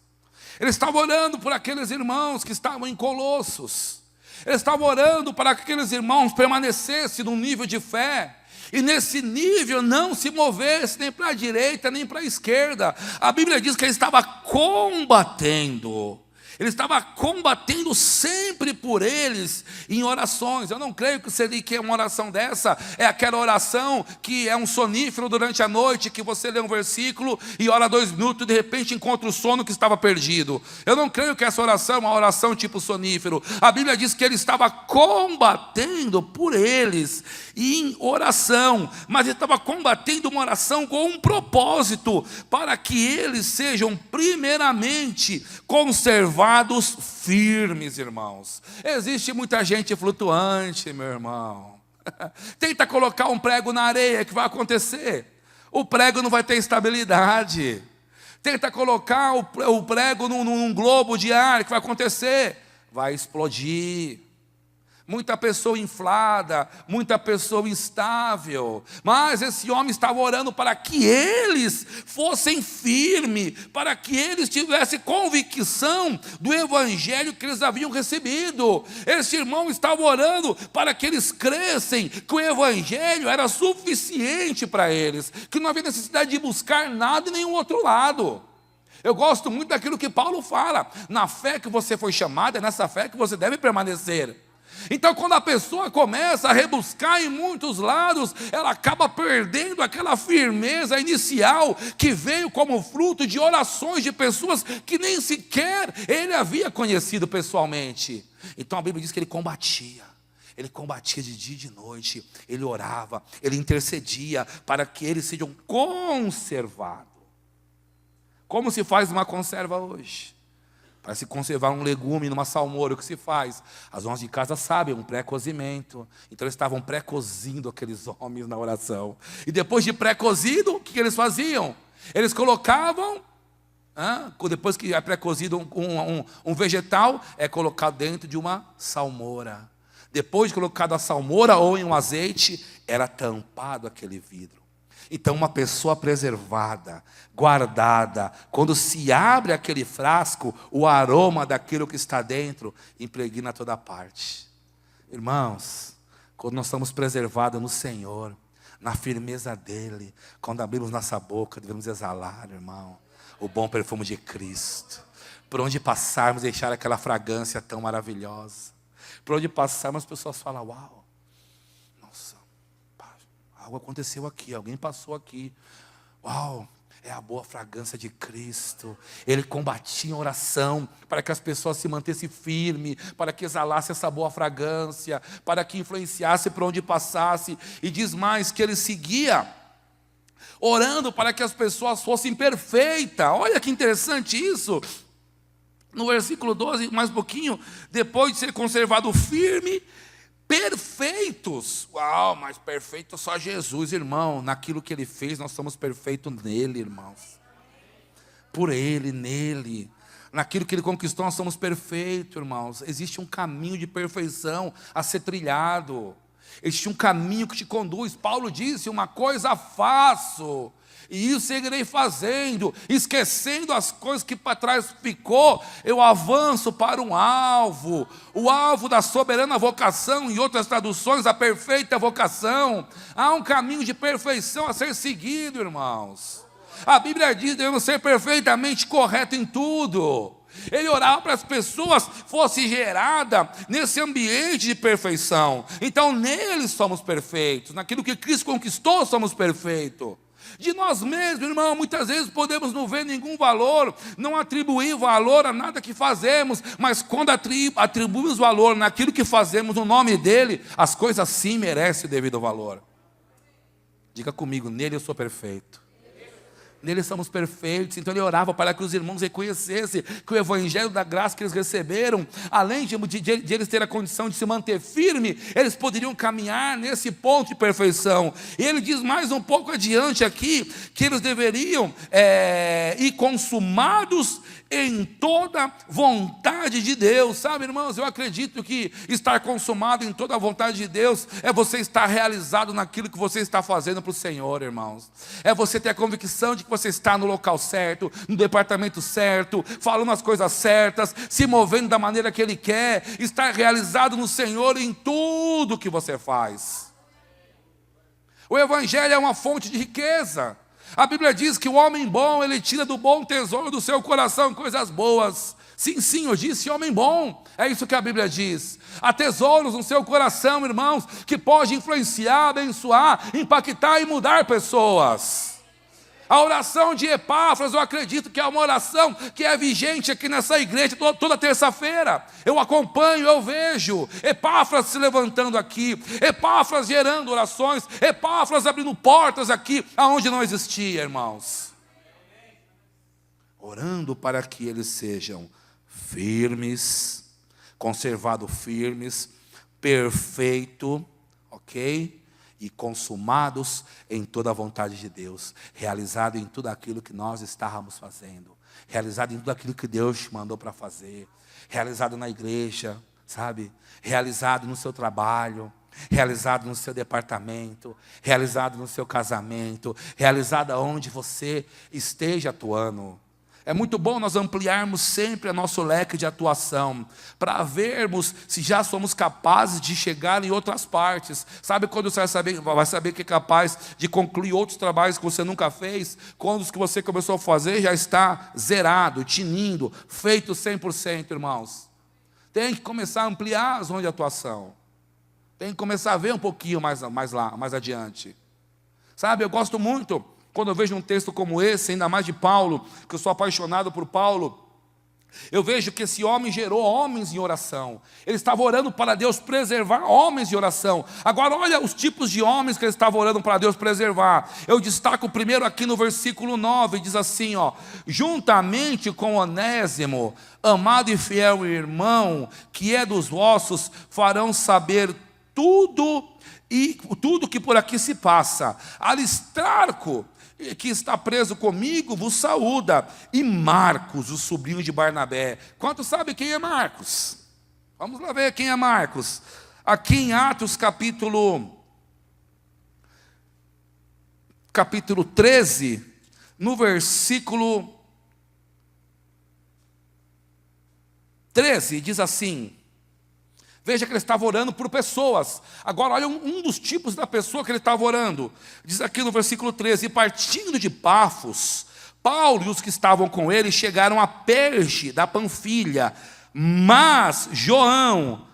Ele estava orando por aqueles irmãos que estavam em Colossos. Ele estava orando para que aqueles irmãos permanecessem num nível de fé. E nesse nível não se movesse nem para a direita, nem para a esquerda. A Bíblia diz que ele estava combatendo. Ele estava combatendo sempre por eles em orações. Eu não creio que seria que uma oração dessa é aquela oração que é um sonífero durante a noite, que você lê um versículo e ora 2 minutos e de repente encontra o sono que estava perdido. Eu não creio que essa oração é uma oração tipo sonífero. A Bíblia diz que ele estava combatendo por eles em oração, mas ele estava combatendo uma oração com um propósito, para que eles sejam primeiramente conservados conservados firmes, irmãos. Existe muita gente flutuante, meu irmão. Tenta colocar um prego na areia, que vai acontecer? O prego não vai ter estabilidade. Tenta colocar o prego num globo de ar, que vai acontecer? Vai explodir. Muita pessoa inflada, muita pessoa instável. Mas esse homem estava orando para que eles fossem firmes, para que eles tivessem convicção do evangelho que eles haviam recebido. Esse irmão estava orando para que eles crescem, que o evangelho era suficiente para eles, que não havia necessidade de buscar nada em nenhum outro lado. Eu gosto muito daquilo que Paulo fala: na fé que você foi chamado, é nessa fé que você deve permanecer. Então, quando a pessoa começa a rebuscar em muitos lados, ela acaba perdendo aquela firmeza inicial que veio como fruto de orações de pessoas que nem sequer ele havia conhecido pessoalmente. Então a Bíblia diz que ele combatia de dia e de noite, ele orava, ele intercedia para que eles sejam conservados. Como se faz uma conserva hoje? Para se conservar um legume numa salmoura, o que se faz? As donas de casa sabem, um pré-cozimento. Então eles estavam pré-cozindo aqueles homens na oração. E depois de pré-cozido, o que eles faziam? Eles colocavam, depois que é pré-cozido um vegetal, é colocado dentro de uma salmoura. Depois de colocado a salmoura ou em um azeite, era tampado aquele vidro. Então uma pessoa preservada, guardada, quando se abre aquele frasco, o aroma daquilo que está dentro impregna toda parte. Irmãos, quando nós estamos preservados no Senhor, na firmeza dEle, quando abrimos nossa boca, devemos exalar, irmão, o bom perfume de Cristo. Por onde passarmos, deixar aquela fragrância tão maravilhosa. Por onde passarmos, as pessoas falam: uau, algo aconteceu aqui, alguém passou aqui. Uau, é a boa fragrância de Cristo. Ele combatia em oração para que as pessoas se mantessem firmes, para que exalasse essa boa fragrância, para que influenciasse por onde passasse. E diz mais que ele seguia orando para que as pessoas fossem perfeitas. Olha que interessante isso. No versículo 12, mais um pouquinho, depois de ser conservado firme, perfeitos. Uau, mas perfeito só Jesus, irmão. Naquilo que Ele fez, nós somos perfeitos nele, irmãos. Por Ele, nele. Naquilo que Ele conquistou, nós somos perfeitos, irmãos. Existe um caminho de perfeição a ser trilhado. Existe um caminho que te conduz. Paulo disse: uma coisa faço, e isso seguirei fazendo, esquecendo as coisas que para trás ficou, eu avanço para um alvo, o alvo da soberana vocação, em outras traduções, a perfeita vocação. Há um caminho de perfeição a ser seguido, irmãos. A Bíblia diz que devemos ser perfeitamente corretos em tudo. Ele orava para as pessoas fossem geradas nesse ambiente de perfeição. Então nele somos perfeitos, naquilo que Cristo conquistou somos perfeitos. De nós mesmos, irmão, muitas vezes podemos não ver nenhum valor, não atribuir valor a nada que fazemos, mas quando atribuímos valor naquilo que fazemos no nome dEle, as coisas sim merecem o devido valor. Diga comigo: nele eu sou perfeito. Nele somos perfeitos. Então ele orava para que os irmãos reconhecessem que o evangelho da graça que eles receberam, além de eles terem a condição de se manter firme, eles poderiam caminhar nesse ponto de perfeição. E ele diz mais um pouco adiante aqui, que eles deveriam ir consumados em toda vontade de Deus. Sabe, irmãos, eu acredito que estar consumado em toda a vontade de Deus é você estar realizado naquilo que você está fazendo para o Senhor, irmãos. É você ter a convicção de que você está no local certo, no departamento certo, falando as coisas certas, se movendo da maneira que Ele quer, estar realizado no Senhor em tudo que você faz. O Evangelho é uma fonte de riqueza. A Bíblia diz que o homem bom, ele tira do bom tesouro do seu coração coisas boas. Sim, sim, eu disse homem bom. É isso que a Bíblia diz. Há tesouros no seu coração, irmãos, que pode influenciar, abençoar, impactar e mudar pessoas. A oração de Epáfras, eu acredito que é uma oração que é vigente aqui nessa igreja toda terça-feira. Eu acompanho, eu vejo Epáfras se levantando aqui, Epáfras gerando orações, Epáfras abrindo portas aqui aonde não existia, irmãos. Orando para que eles sejam firmes, conservado firmes, perfeito, ok? E consumados em toda a vontade de Deus, realizado em tudo aquilo que nós estávamos fazendo, realizado em tudo aquilo que Deus te mandou para fazer, realizado na igreja, sabe? Realizado no seu trabalho, realizado no seu departamento, realizado no seu casamento, realizado aonde você esteja atuando. É muito bom nós ampliarmos sempre o nosso leque de atuação, para vermos se já somos capazes de chegar em outras partes. Sabe quando você vai saber que é capaz de concluir outros trabalhos que você nunca fez? Quando os que você começou a fazer já está zerado, tinindo, feito 100%, irmãos. Tem que começar a ampliar a zona de atuação. Tem que começar a ver um pouquinho mais adiante. Sabe, eu gosto muito, quando eu vejo um texto como esse, ainda mais de Paulo, que eu sou apaixonado por Paulo, eu vejo que esse homem gerou homens em oração. Ele estava orando para Deus preservar homens em oração. Agora olha os tipos de homens que ele estava orando para Deus preservar. Eu destaco primeiro aqui no versículo 9, diz assim, ó: juntamente com Onésimo, amado e fiel irmão, que é dos vossos, farão saber tudo que por aqui se passa. Aristarco, que está preso comigo, vos saúda. E Marcos, o sobrinho de Barnabé. Quantos sabem quem é Marcos? Vamos lá ver quem é Marcos. Aqui em Atos capítulo 13, no versículo 13, diz assim. Veja que ele estava orando por pessoas. Agora olha um dos tipos da pessoa que ele estava orando. Diz aqui no versículo 13: e partindo de Pafos, Paulo e os que estavam com ele chegaram a Perge da Panfilha. Mas João,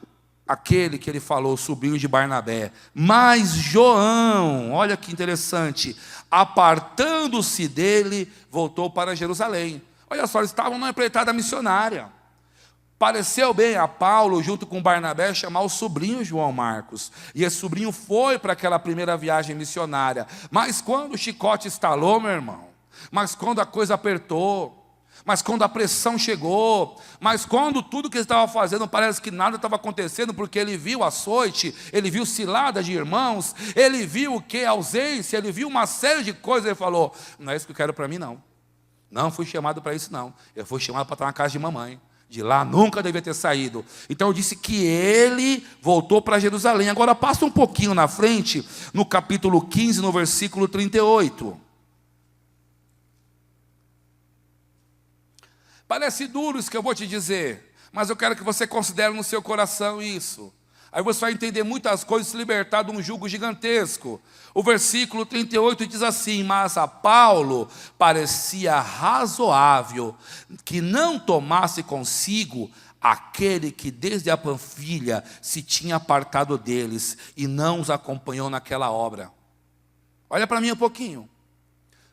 aquele que ele falou, sobrinho de Barnabé, mas João, olha que interessante, apartando-se dele, voltou para Jerusalém. Olha só, eles estavam numa empreitada missionária. Pareceu bem a Paulo, junto com Barnabé, chamar o sobrinho João Marcos. E esse sobrinho foi para aquela primeira viagem missionária. Mas quando o chicote estalou, meu irmão, mas quando a coisa apertou, mas quando a pressão chegou, mas quando tudo que ele estava fazendo parece que nada estava acontecendo, porque ele viu açoite, ele viu cilada de irmãos, ele viu o que? Ausência, ele viu uma série de coisas. Ele falou: não é isso que eu quero para mim, não. Não fui chamado para isso, não. Eu fui chamado para estar na casa de mamãe. De lá nunca devia ter saído. Então eu disse que ele voltou para Jerusalém. Agora passa um pouquinho na frente, no capítulo 15, no versículo 38. Parece duro isso que eu vou te dizer, mas eu quero que você considere no seu coração isso. Aí você vai entender muitas coisas e se libertar de um jugo gigantesco. O versículo 38 diz assim: mas a Paulo parecia razoável que não tomasse consigo aquele que desde a Panfilha se tinha apartado deles e não os acompanhou naquela obra. Olha para mim um pouquinho.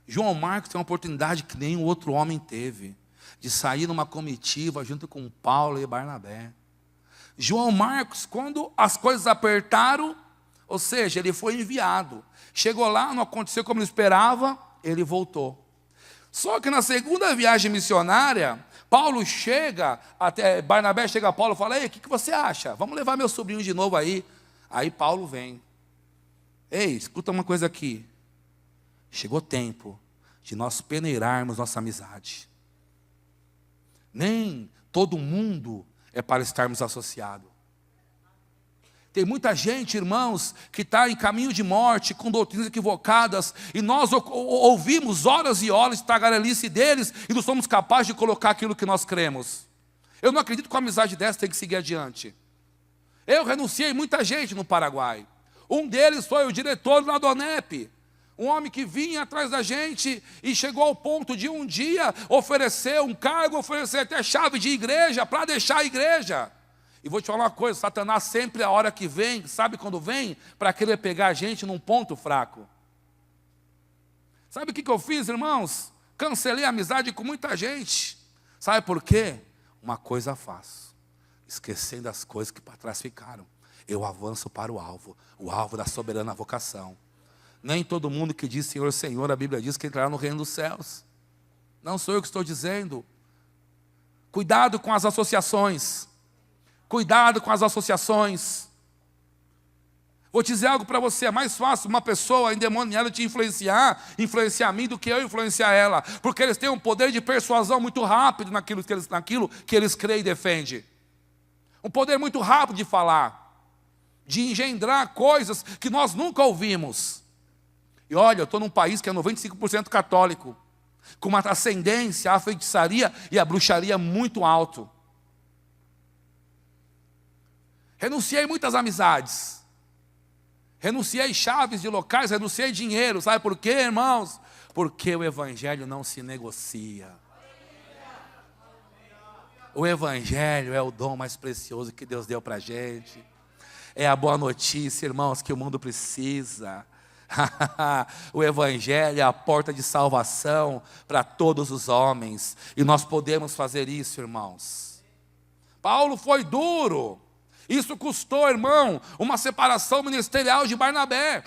João Marcos tem uma oportunidade que nenhum outro homem teve, de sair numa comitiva junto com Paulo e Barnabé. João Marcos, quando as coisas apertaram, ou seja, ele foi enviado. Chegou lá, não aconteceu como ele esperava, ele voltou. Só que na segunda viagem missionária, Barnabé chega a Paulo e fala: ei, o que você acha? Vamos levar meu sobrinho de novo aí. Aí Paulo vem. Ei, escuta uma coisa aqui. Chegou tempo de nós peneirarmos nossa amizade. Nem todo mundo é para estarmos associados. Tem muita gente, irmãos, que está em caminho de morte, com doutrinas equivocadas, e nós ouvimos horas e horas de tagarelice deles, e não somos capazes de colocar aquilo que nós cremos. Eu não acredito que uma amizade dessa tem que seguir adiante. Eu renunciei muita gente no Paraguai. Um deles foi o diretor da Donep, um homem que vinha atrás da gente e chegou ao ponto de um dia oferecer um cargo, oferecer até chave de igreja para deixar a igreja. E vou te falar uma coisa: Satanás sempre, a hora que vem, sabe quando vem? Para querer pegar a gente num ponto fraco. Sabe o que eu fiz, irmãos? Cancelei a amizade com muita gente. Sabe por quê? Uma coisa faço, esquecendo as coisas que para trás ficaram. Eu avanço para o alvo da soberana vocação. Nem todo mundo que diz Senhor, Senhor, a Bíblia diz que entrará no reino dos céus. Não sou eu que estou dizendo. Cuidado com as associações. Cuidado com as associações. Vou dizer algo para você, é mais fácil uma pessoa endemoniada te influenciar a mim do que eu influenciar ela, porque eles têm um poder de persuasão muito rápido naquilo que eles creem e defendem. Um poder muito rápido de falar, de engendrar coisas que nós nunca ouvimos. E olha, eu estou num país que é 95% católico, com uma ascendência à feitiçaria e à bruxaria muito alto. Renunciei muitas amizades. Renunciei chaves de locais, renunciei dinheiro. Sabe por quê, irmãos? Porque o evangelho não se negocia. O evangelho é o dom mais precioso que Deus deu para a gente. É a boa notícia, irmãos, que o mundo precisa. O evangelho é a porta de salvação para todos os homens. E nós podemos fazer isso, irmãos. Paulo foi duro. Isso custou, irmão, uma separação ministerial de Barnabé.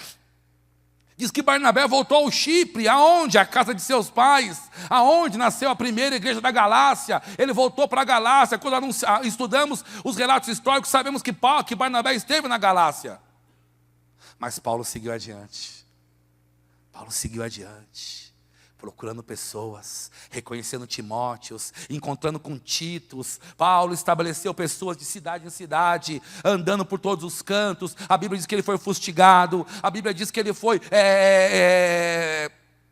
Diz que Barnabé voltou ao Chipre, aonde? A casa de seus pais, aonde nasceu a primeira igreja da Galácia. Ele voltou para a Galácia. Quando estudamos os relatos históricos, sabemos que Barnabé esteve na Galácia. Mas Paulo seguiu adiante. Paulo seguiu adiante. Procurando pessoas, reconhecendo Timóteos, encontrando com Titos. Paulo estabeleceu pessoas de cidade em cidade, andando por todos os cantos. A Bíblia diz que ele foi fustigado, a Bíblia diz que ele foi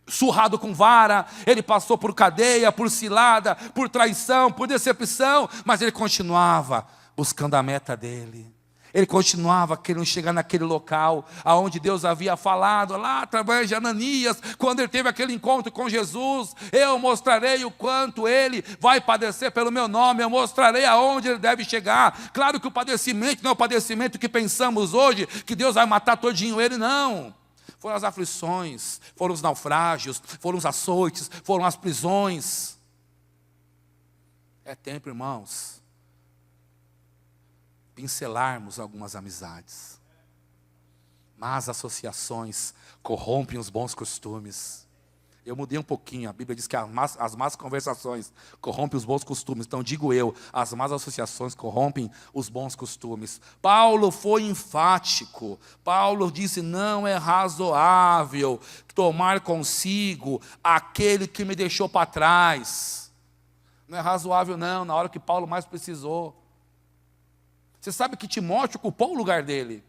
surrado com vara, ele passou por cadeia, por cilada, por traição, por decepção, mas ele continuava buscando a meta dele. Ele continuava querendo chegar naquele local aonde Deus havia falado, lá através de Ananias, quando ele teve aquele encontro com Jesus. Eu mostrarei o quanto ele vai padecer pelo meu nome, eu mostrarei aonde ele deve chegar. Claro que o padecimento não é o padecimento que pensamos hoje, que Deus vai matar todinho ele, não. Foram as aflições, foram os naufrágios, foram os açoites, foram as prisões. É tempo, irmãos, pincelarmos algumas amizades. Más associações corrompem os bons costumes. Eu mudei um pouquinho, a Bíblia diz que as más conversações corrompem os bons costumes. Então digo eu, as más associações corrompem os bons costumes. Paulo foi enfático. Paulo disse, não é razoável tomar consigo aquele que me deixou para trás. Não é razoável não, na hora que Paulo mais precisou. Você sabe que Timóteo ocupou o lugar dele.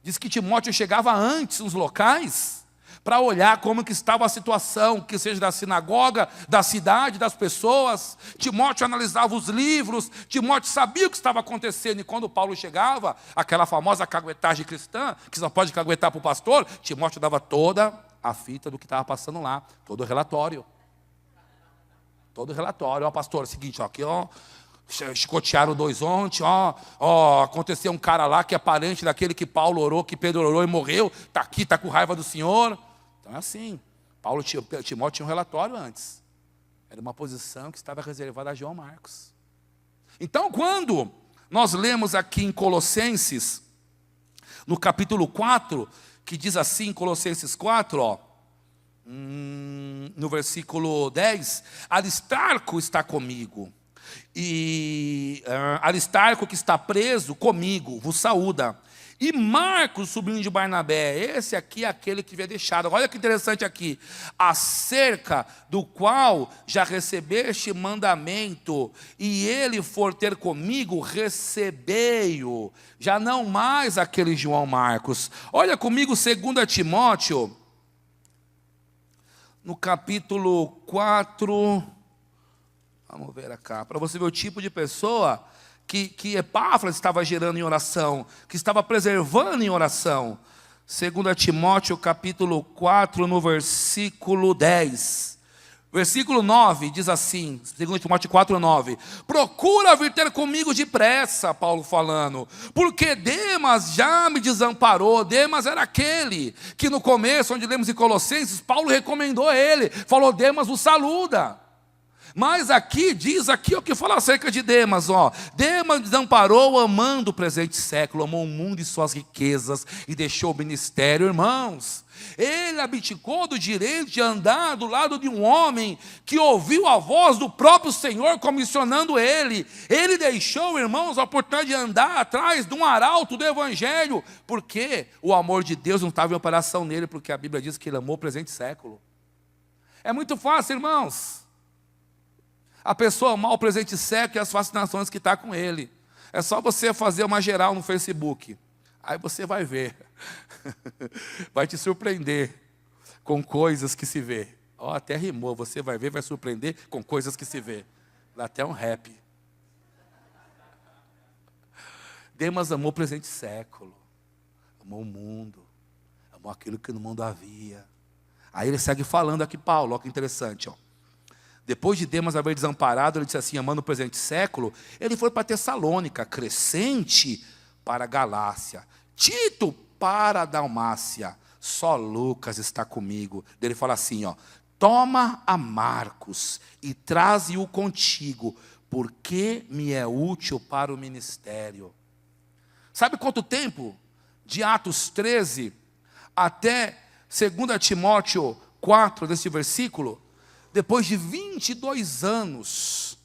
Diz que Timóteo chegava antes nos locais para olhar como que estava a situação, que seja da sinagoga, da cidade, das pessoas. Timóteo analisava os livros, Timóteo sabia o que estava acontecendo. E quando Paulo chegava, aquela famosa caguetagem cristã, que só pode caguetar para o pastor, Timóteo dava toda a fita do que estava passando lá, todo o relatório. Todo o relatório. Ó, pastor, é o seguinte, ó, aqui, ó. Chicotearam 2 ontem, aconteceu um cara lá que é parente daquele que Paulo orou, que Pedro orou e morreu, está aqui, está com raiva do Senhor. Então é assim, Timóteo tinha um relatório antes, era uma posição que estava reservada a João Marcos. Então quando nós lemos aqui em Colossenses, no capítulo 4, que diz assim, Colossenses 4, no versículo 10, Aristarco está comigo. E Aristarco, que está preso comigo, vos saúda. E Marcos, sobrinho de Barnabé, esse aqui é aquele que veio deixado. Olha que interessante aqui. Acerca do qual já recebeste mandamento, e ele for ter comigo, recebei-o. Já não mais aquele João Marcos. Olha comigo 2 Timóteo, no capítulo 4... Vamos ver cá, para você ver o tipo de pessoa que Epáfras estava gerando em oração, que estava preservando em oração. 2 Timóteo capítulo 4, no versículo 10. Versículo 9 diz assim, 2 Timóteo 4, 9. Procura vir ter comigo depressa, Paulo falando, porque Demas já me desamparou. Demas era aquele que no começo, onde lemos em Colossenses, Paulo recomendou ele, falou, Demas o saluda. Mas aqui, diz aqui o que fala acerca de Demas, ó. Demas desamparou amando o presente século, amou o mundo e suas riquezas e deixou o ministério, irmãos. Ele abdicou do direito de andar do lado de um homem que ouviu a voz do próprio Senhor comissionando ele. Ele deixou, irmãos, a oportunidade de andar atrás de um arauto do Evangelho, porque o amor de Deus não estava em operação nele, porque a Bíblia diz que ele amou o presente século. É muito fácil, irmãos, a pessoa amar o presente século e as fascinações que está com ele. É só você fazer uma geral no Facebook. Aí você vai ver. Vai te surpreender com coisas que se vê. Ó, até rimou. Você vai ver, vai surpreender com coisas que se vê. Dá até um rap. Demas amou o presente século. Amou o mundo. Amou aquilo que no mundo havia. Aí ele segue falando aqui, Paulo. Olha que interessante, ó. Depois de Demas haver desamparado, ele disse assim, amando o presente século, ele foi para Tessalônica, Crescente para a Galácia, Tito para a Dalmácia, só Lucas está comigo. Ele fala assim, ó, toma a Marcos e traze-o contigo, porque me é útil para o ministério. Sabe quanto tempo? De Atos 13 até 2 Timóteo 4, desse versículo? Depois de 22 anos,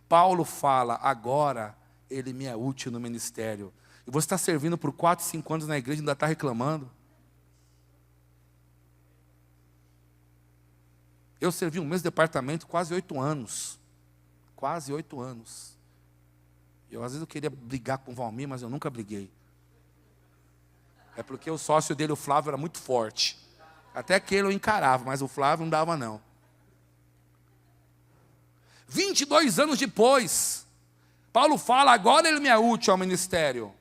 Paulo fala, agora ele me é útil no ministério. E você está servindo por 4, 5 anos na igreja e ainda está reclamando? Eu servi um mesmo departamento quase 8 anos. Quase 8 anos. Às vezes eu queria brigar com o Valmir, mas eu nunca briguei. É porque o sócio dele, o Flávio, era muito forte. Até que ele eu encarava, mas o Flávio não dava não. 22 anos depois, Paulo fala, agora ele me é útil ao ministério.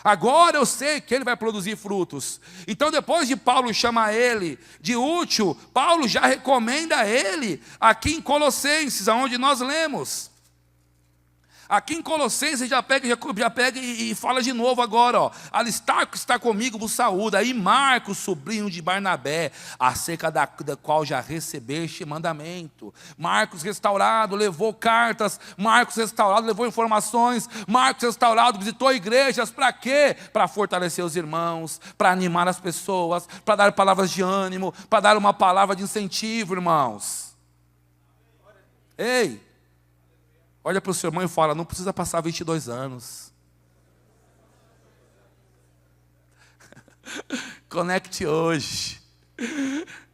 Agora eu sei que ele vai produzir frutos. Então depois de Paulo chamar ele de útil, Paulo já recomenda ele aqui em Colossenses, aonde nós lemos. Aqui em Colossenses já pega e fala de novo agora, ó. Aristarco está comigo, vos saúda. Aí Marcos, sobrinho de Barnabé, acerca da qual já recebeste mandamento. Marcos restaurado, levou cartas. Marcos restaurado, levou informações. Marcos restaurado, visitou igrejas. Para quê? Para fortalecer os irmãos, para animar as pessoas, para dar palavras de ânimo, para dar uma palavra de incentivo, irmãos. Ei! Olha para o seu irmão e fala, não precisa passar 22 anos. Conecte hoje.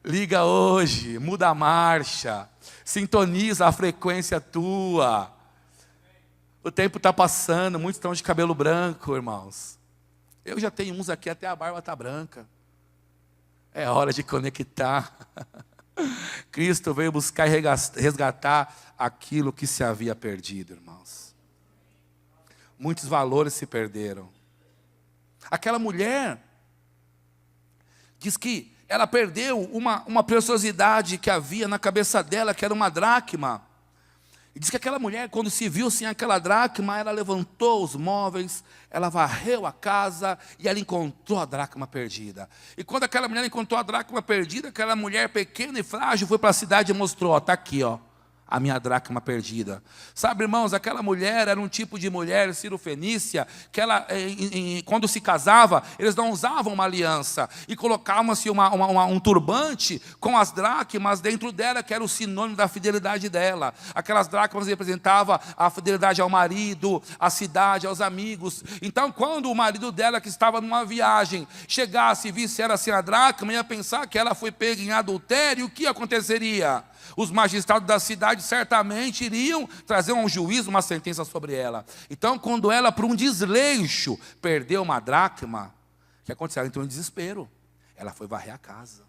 Liga hoje, muda a marcha. Sintoniza a frequência tua. O tempo está passando, muitos estão de cabelo branco, irmãos. Eu já tenho uns aqui, até a barba está branca. É hora de conectar. Cristo veio buscar e resgatar aquilo que se havia perdido, irmãos. Muitos valores se perderam. Aquela mulher diz que ela perdeu uma preciosidade que havia na cabeça dela, que era uma dracma. E diz que aquela mulher, quando se viu sem aquela dracma, ela levantou os móveis, ela varreu a casa e ela encontrou a dracma perdida. E quando aquela mulher encontrou a dracma perdida, aquela mulher pequena e frágil foi para a cidade e mostrou, está aqui, ó, a minha dracma perdida. Sabe, irmãos, aquela mulher era um tipo de mulher cirofenícia, que ela, quando se casava, eles não usavam uma aliança, e colocavam-se um turbante com as dracmas dentro dela, que era o sinônimo da fidelidade dela. Aquelas dracmas representavam a fidelidade ao marido, à cidade, aos amigos. Então, quando o marido dela, que estava numa viagem, chegasse e visse ela sem a dracma, ia pensar que ela foi pega em adultério, o que aconteceria? Os magistrados da cidade certamente iriam trazer um juízo, uma sentença sobre ela. Então, quando ela, por um desleixo, perdeu uma dracma, o que aconteceu? Ela entrou em desespero. Ela foi varrer a casa.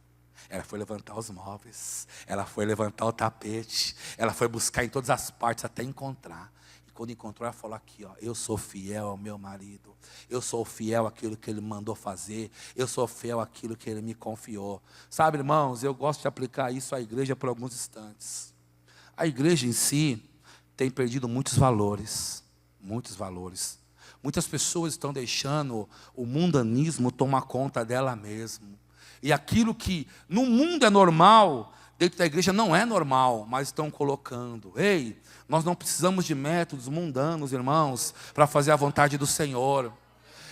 Ela foi levantar os móveis. Ela foi levantar o tapete. Ela foi buscar em todas as partes até encontrar. E quando encontrou, ela falou aqui, ó, eu sou fiel ao meu marido. Eu sou fiel àquilo que ele mandou fazer. Eu sou fiel àquilo que ele me confiou. Sabe, irmãos, eu gosto de aplicar isso à igreja por alguns instantes. A igreja em si tem perdido muitos valores. Muitos valores. Muitas pessoas estão deixando o mundanismo tomar conta dela mesma. E aquilo que no mundo é normal, dentro da igreja não é normal, mas estão colocando. Ei, nós não precisamos de métodos mundanos, irmãos, para fazer a vontade do Senhor.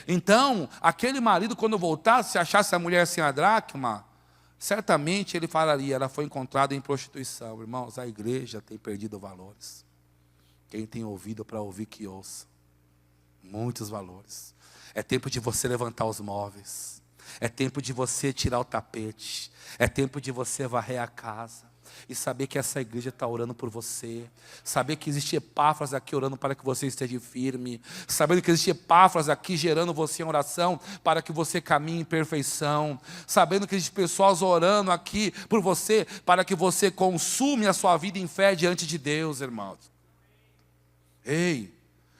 Então, aquele marido, quando voltasse, se achasse a mulher sem a dracma, certamente ele falaria, ela foi encontrada em prostituição. Irmãos, a igreja tem perdido valores. Quem tem ouvido para ouvir, que ouça. Muitos valores. É tempo de você levantar os móveis. É tempo de você tirar o tapete. É tempo de você varrer a casa. E saber que essa igreja está orando por você. Saber que existe Epáfras aqui orando para que você esteja firme. Sabendo que existe Epáfras aqui gerando você em oração para que você caminhe em perfeição. Sabendo que existe pessoas orando aqui por você para que você consume a sua vida em fé diante de Deus, irmãos. Ei,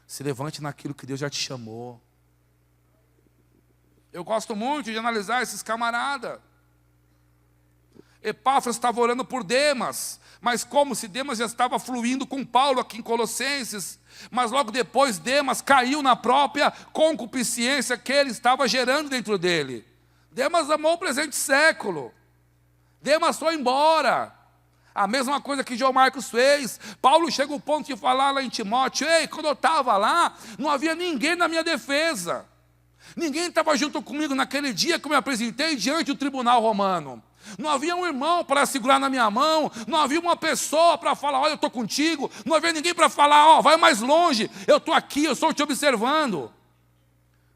se levante naquilo que Deus já te chamou. Eu gosto muito de analisar esses camaradas. Epáfras estava orando por Demas, mas como se Demas já estava fluindo com Paulo aqui em Colossenses, mas logo depois Demas caiu na própria concupiscência que ele estava gerando dentro dele. Demas amou o presente século. Demas foi embora. A mesma coisa que João Marcos fez. Paulo chega ao ponto de falar lá em Timóteo, ei, quando eu estava lá, não havia ninguém na minha defesa. Ninguém estava junto comigo naquele dia que eu me apresentei diante do tribunal romano. Não havia um irmão para segurar na minha mão, não havia uma pessoa para falar, olha, eu estou contigo, não havia ninguém para falar, ó, vai mais longe, eu estou aqui, eu estou te observando.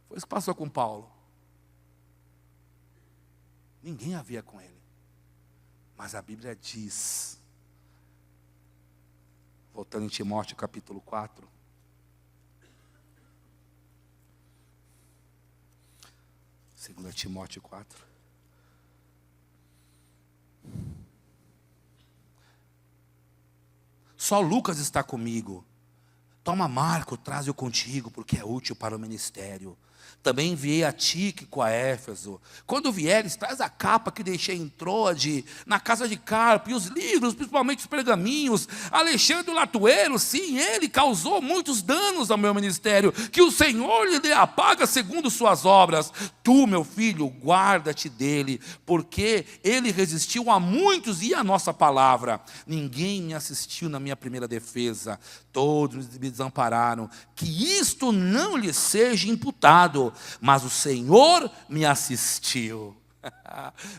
Foi isso que passou com Paulo. Ninguém havia com ele. Mas a Bíblia diz, voltando em Timóteo capítulo 4, segundo Timóteo 4, só Lucas está comigo. Toma Marco, traze-o contigo, porque é útil para o ministério. Também enviei a Tíquico a Éfeso. Quando vieres, traz a capa que deixei em Troade, na casa de Carpo, e os livros, principalmente os pergaminhos. Alexandre o Latueiro, sim, ele causou muitos danos ao meu ministério. Que o Senhor lhe dê a paga segundo suas obras. Tu, meu filho, guarda-te dele, porque ele resistiu a muitos e à nossa palavra. Ninguém me assistiu na minha primeira defesa. Todos me desampararam. Que isto não lhe seja imputado. Mas o Senhor me assistiu.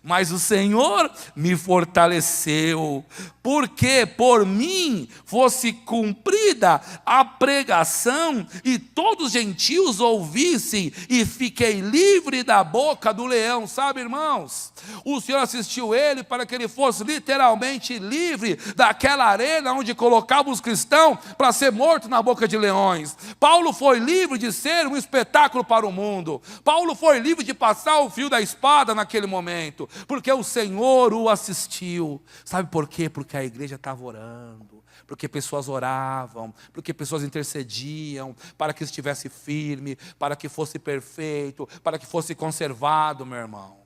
Mas o Senhor me fortaleceu, porque por mim fosse cumprida a pregação e todos os gentios ouvissem, e fiquei livre da boca do leão. Sabe, irmãos, o Senhor assistiu ele para que ele fosse literalmente livre daquela arena onde colocava os cristãos para ser morto na boca de leões. Paulo foi livre de ser um espetáculo para o mundo. Paulo foi livre de passar o fio da espada naquele momento, porque o Senhor o assistiu. Sabe por quê? Porque a igreja estava orando, porque pessoas oravam, porque pessoas intercediam para que estivesse firme, para que fosse perfeito, para que fosse conservado, meu irmão.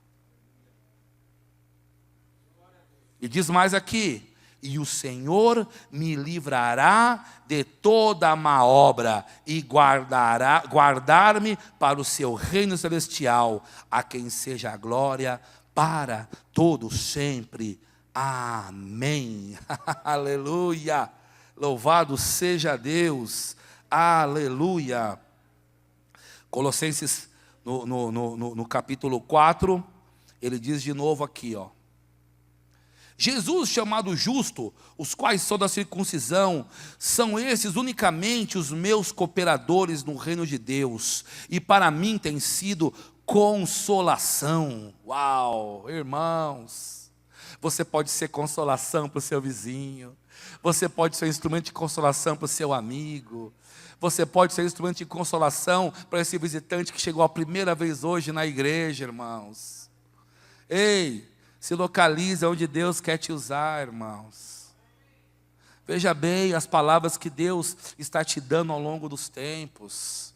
E diz mais aqui, e o Senhor me livrará de toda má obra e guardar-me para o seu reino celestial, a quem seja a glória para todo sempre. Amém. Aleluia. Louvado seja Deus. Aleluia. Colossenses no capítulo 4, ele diz de novo aqui, ó. Jesus chamado justo, os quais são da circuncisão, são esses unicamente os meus cooperadores no reino de Deus, e para mim tem sido consolação. Uau, irmãos, você pode ser consolação para o seu vizinho, você pode ser instrumento de consolação para o seu amigo, você pode ser instrumento de consolação para esse visitante que chegou a primeira vez hoje na igreja, irmãos. Ei, se localiza onde Deus quer te usar, irmãos. Veja bem as palavras que Deus está te dando ao longo dos tempos.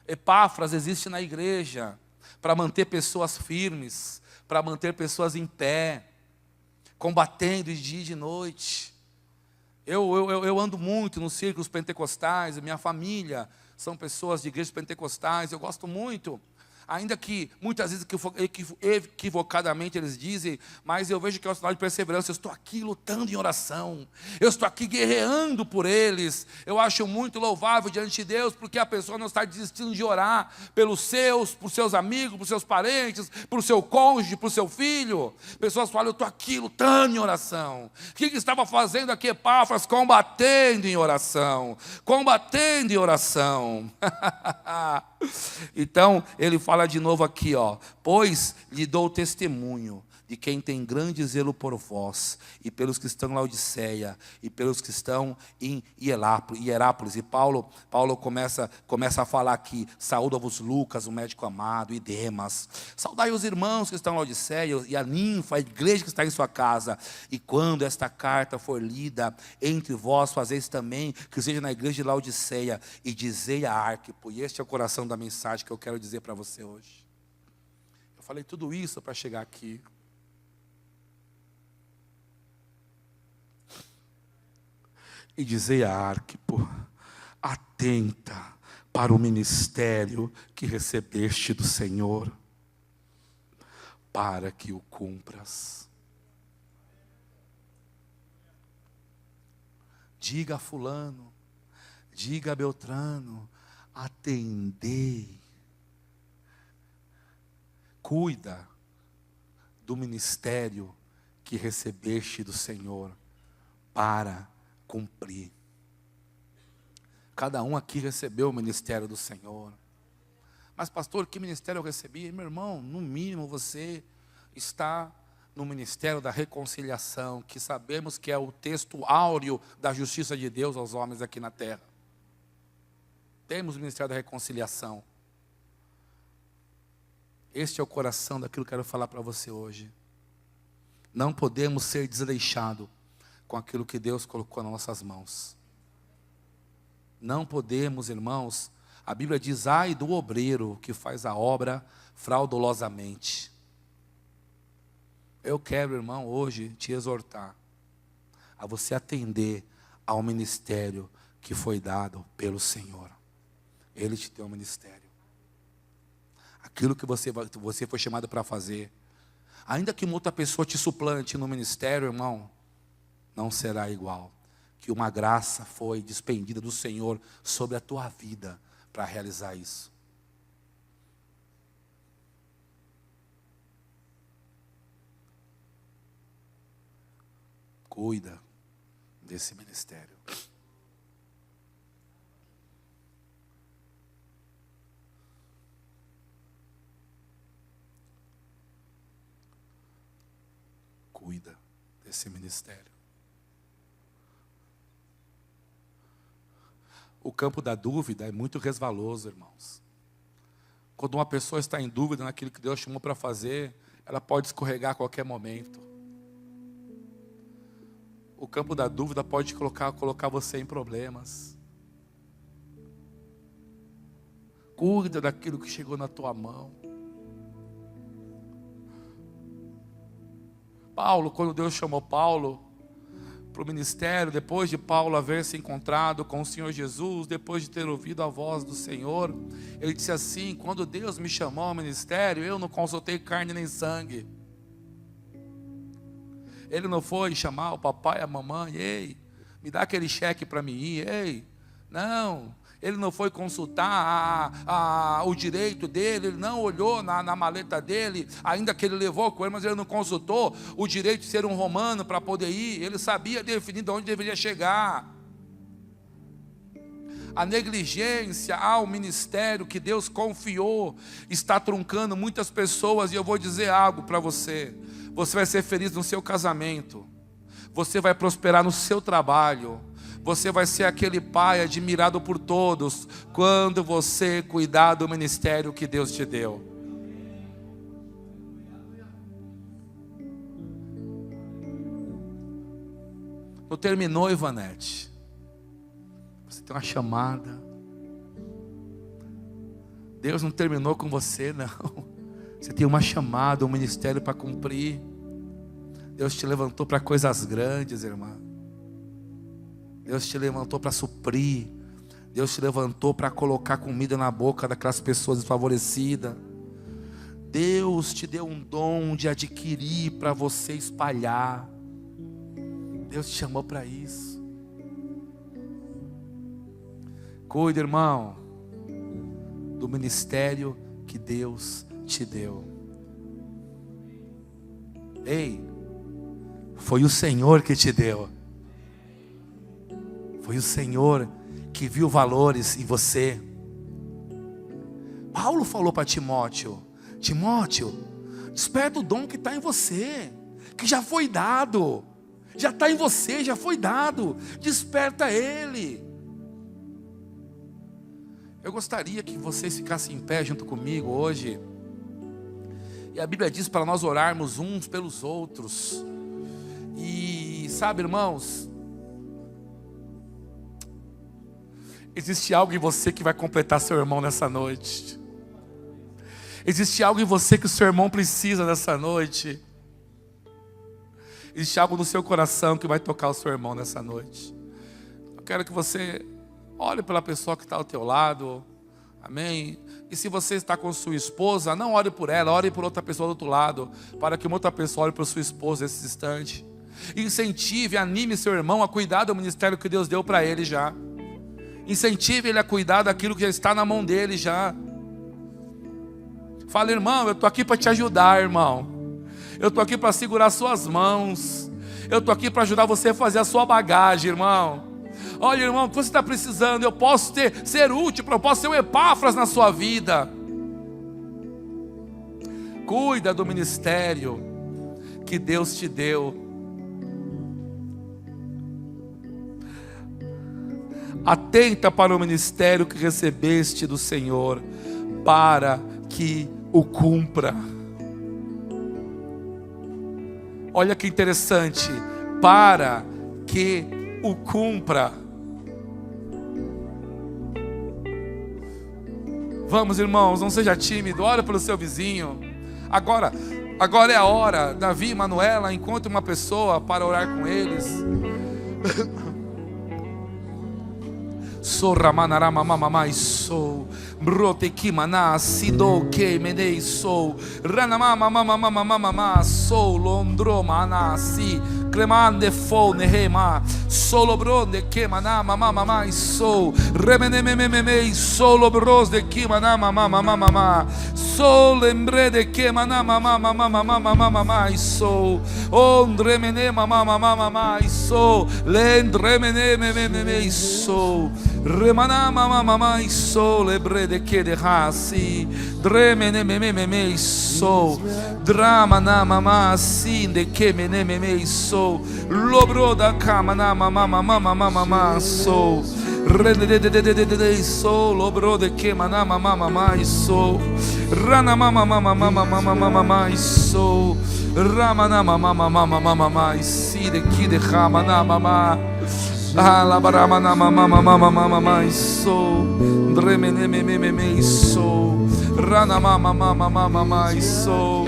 Epáfras existe na igreja para manter pessoas firmes, para manter pessoas em pé, combatendo de dia e de noite. Eu ando muito nos círculos pentecostais, minha família são pessoas de igrejas pentecostais, eu gosto muito. ainda que muitas vezes equivocadamente eles dizem, mas eu vejo que é um sinal de perseverança. Eu estou aqui lutando em oração, eu estou aqui guerreando por eles. Eu acho muito louvável diante de Deus, porque a pessoa não está desistindo de orar pelos seus, por seus amigos, por seus parentes, por seu cônjuge, por seu filho. Pessoas falam, eu estou aqui lutando em oração. O que estava fazendo aqui Epáfras? Combatendo em oração, combatendo em oração. Então, ele fala de novo aqui, ó, pois lhe dou testemunho de quem tem grande zelo por vós, e pelos que estão em Laodiceia, e pelos que estão em Hierápolis. E Paulo começa a falar aqui, saúda-vos Lucas, o médico amado, e Demas. Saudai os irmãos que estão em Laodiceia, e a ninfa, a igreja que está em sua casa. E quando esta carta for lida entre vós, fazeis também que seja na igreja de Laodiceia, e dizei a Arquipo. E este é o coração da mensagem que eu quero dizer para você hoje. Eu falei tudo isso para chegar aqui. E dizei a Arquipo, atenta para o ministério que recebeste do Senhor, para que o cumpras. Diga a fulano, diga a Beltrano, atendei. Cuida do ministério que recebeste do Senhor, para cumprir. Cada um aqui recebeu o ministério do Senhor. Mas pastor, que ministério eu recebi? Meu irmão, no mínimo você está no ministério da reconciliação, que sabemos que é o texto áureo da justiça de Deus aos homens aqui na terra. Temos o ministério da reconciliação. Este é o coração daquilo que eu quero falar para você hoje. Não podemos ser desleixados com aquilo que Deus colocou nas nossas mãos. Não podemos, irmãos, a Bíblia diz, ai do obreiro que faz a obra fraudulosamente. Eu quero, irmão, hoje te exortar a você atender ao ministério que foi dado pelo Senhor. Ele te deu um ministério. Aquilo que você foi chamado para fazer. Ainda que uma outra pessoa te suplante no ministério, irmão, não será igual, que uma graça foi despendida do Senhor sobre a tua vida para realizar isso. Cuida desse ministério. Cuida desse ministério. O campo da dúvida é muito resvaloso, irmãos. Quando uma pessoa está em dúvida naquilo que Deus chamou para fazer, ela pode escorregar a qualquer momento. O campo da dúvida pode colocar você em problemas. Cuida daquilo que chegou na tua mão. Paulo, quando Deus chamou Paulo para o ministério, depois de Paulo haver se encontrado com o Senhor Jesus, depois de ter ouvido a voz do Senhor, ele disse assim, quando Deus me chamou ao ministério, eu não consultei carne nem sangue. Ele não foi chamar o papai e a mamãe, ei, me dá aquele cheque para mim ir, ei, não. Ele não foi consultar o direito dele, ele não olhou na maleta dele, ainda que ele levou com ele, mas ele não consultou o direito de ser um romano para poder ir, ele sabia definir de onde deveria chegar. A negligência ao ministério que Deus confiou está truncando muitas pessoas, e eu vou dizer algo para você. Você vai ser feliz no seu casamento, você vai prosperar no seu trabalho, você vai ser aquele pai admirado por todos, quando você cuidar do ministério que Deus te deu. Não terminou, Ivanete? Você tem uma chamada. Deus não terminou com você, não. Você tem uma chamada, um ministério para cumprir. Deus te levantou para coisas grandes, irmã. Deus te levantou para suprir. Deus te levantou para colocar comida na boca daquelas pessoas desfavorecidas. Deus te deu um dom de adquirir para você espalhar. Deus te chamou para isso. Cuida, irmão, do ministério que Deus te deu. Ei, foi o Senhor que te deu. Foi o Senhor que viu valores em você. Paulo falou para Timóteo: Timóteo, desperta o dom que está em você, que já foi dado. Já está em você, já foi dado. Desperta ele. Eu gostaria que vocês ficassem em pé junto comigo hoje. E a Bíblia diz para nós orarmos uns pelos outros. E sabe, irmãos, existe algo em você que vai completar seu irmão nessa noite. Existe algo em você que o seu irmão precisa nessa noite. Existe algo no seu coração que vai tocar o seu irmão nessa noite. Eu quero que você olhe pela pessoa que está ao teu lado. Amém? E se você está com sua esposa, não ore por ela, ore por outra pessoa do outro lado, para que uma outra pessoa ore por sua esposa nesse instante. Incentive, anime seu irmão a cuidar do ministério que Deus deu para ele já. Incentive ele a cuidar daquilo que já está na mão dele já. Fala: irmão, eu estou aqui para te ajudar, irmão. Eu estou aqui para segurar suas mãos. Eu estou aqui para ajudar você a fazer a sua bagagem, irmão. Olha, irmão, o que você está precisando? Eu posso ser útil, eu posso ser um Epáfras na sua vida. Cuida do ministério que Deus te deu. Atenta para o ministério que recebeste do Senhor, para que o cumpra. Olha que interessante, para que o cumpra. Vamos, irmãos, não seja tímido, ora pelo seu vizinho. Agora é a hora. Davi e Manuela, encontre uma pessoa para orar com eles. Sou brote que maná sido que menei sou ranamama mama mama mama sou londro maná si clemande fone rema solo bronde que maná mama mama sou remene meme solo bros de que maná mama mama mama sou lembre de que maná mama mama mama mama sou ondre mene mama mama mama sou lendre mene meme sou remana mama mama sou lebre de que de raci dremene meme sou drama na mama assim de que meme sou lobro da cama na mama mama mama sou rede sou lobro de que mana mama mama sou rana mama mama mama mama mama sou ramana mama mama mama mama si de que de rama na mama alabarama na mama mama mama mama sou dremene meme sou rana mama mama mama sou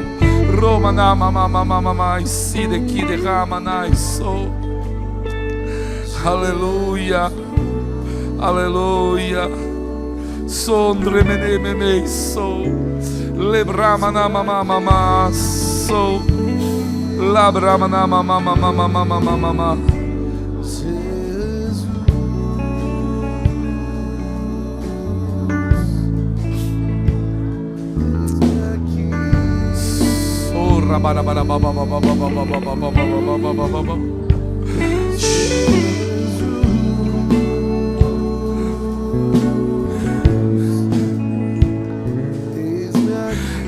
roma na mama mama mama si de que de rama na sou. Aleluia, aleluia. Sou dremene meme sou lebrama na mama mama sou labrama na mama mama mama mama.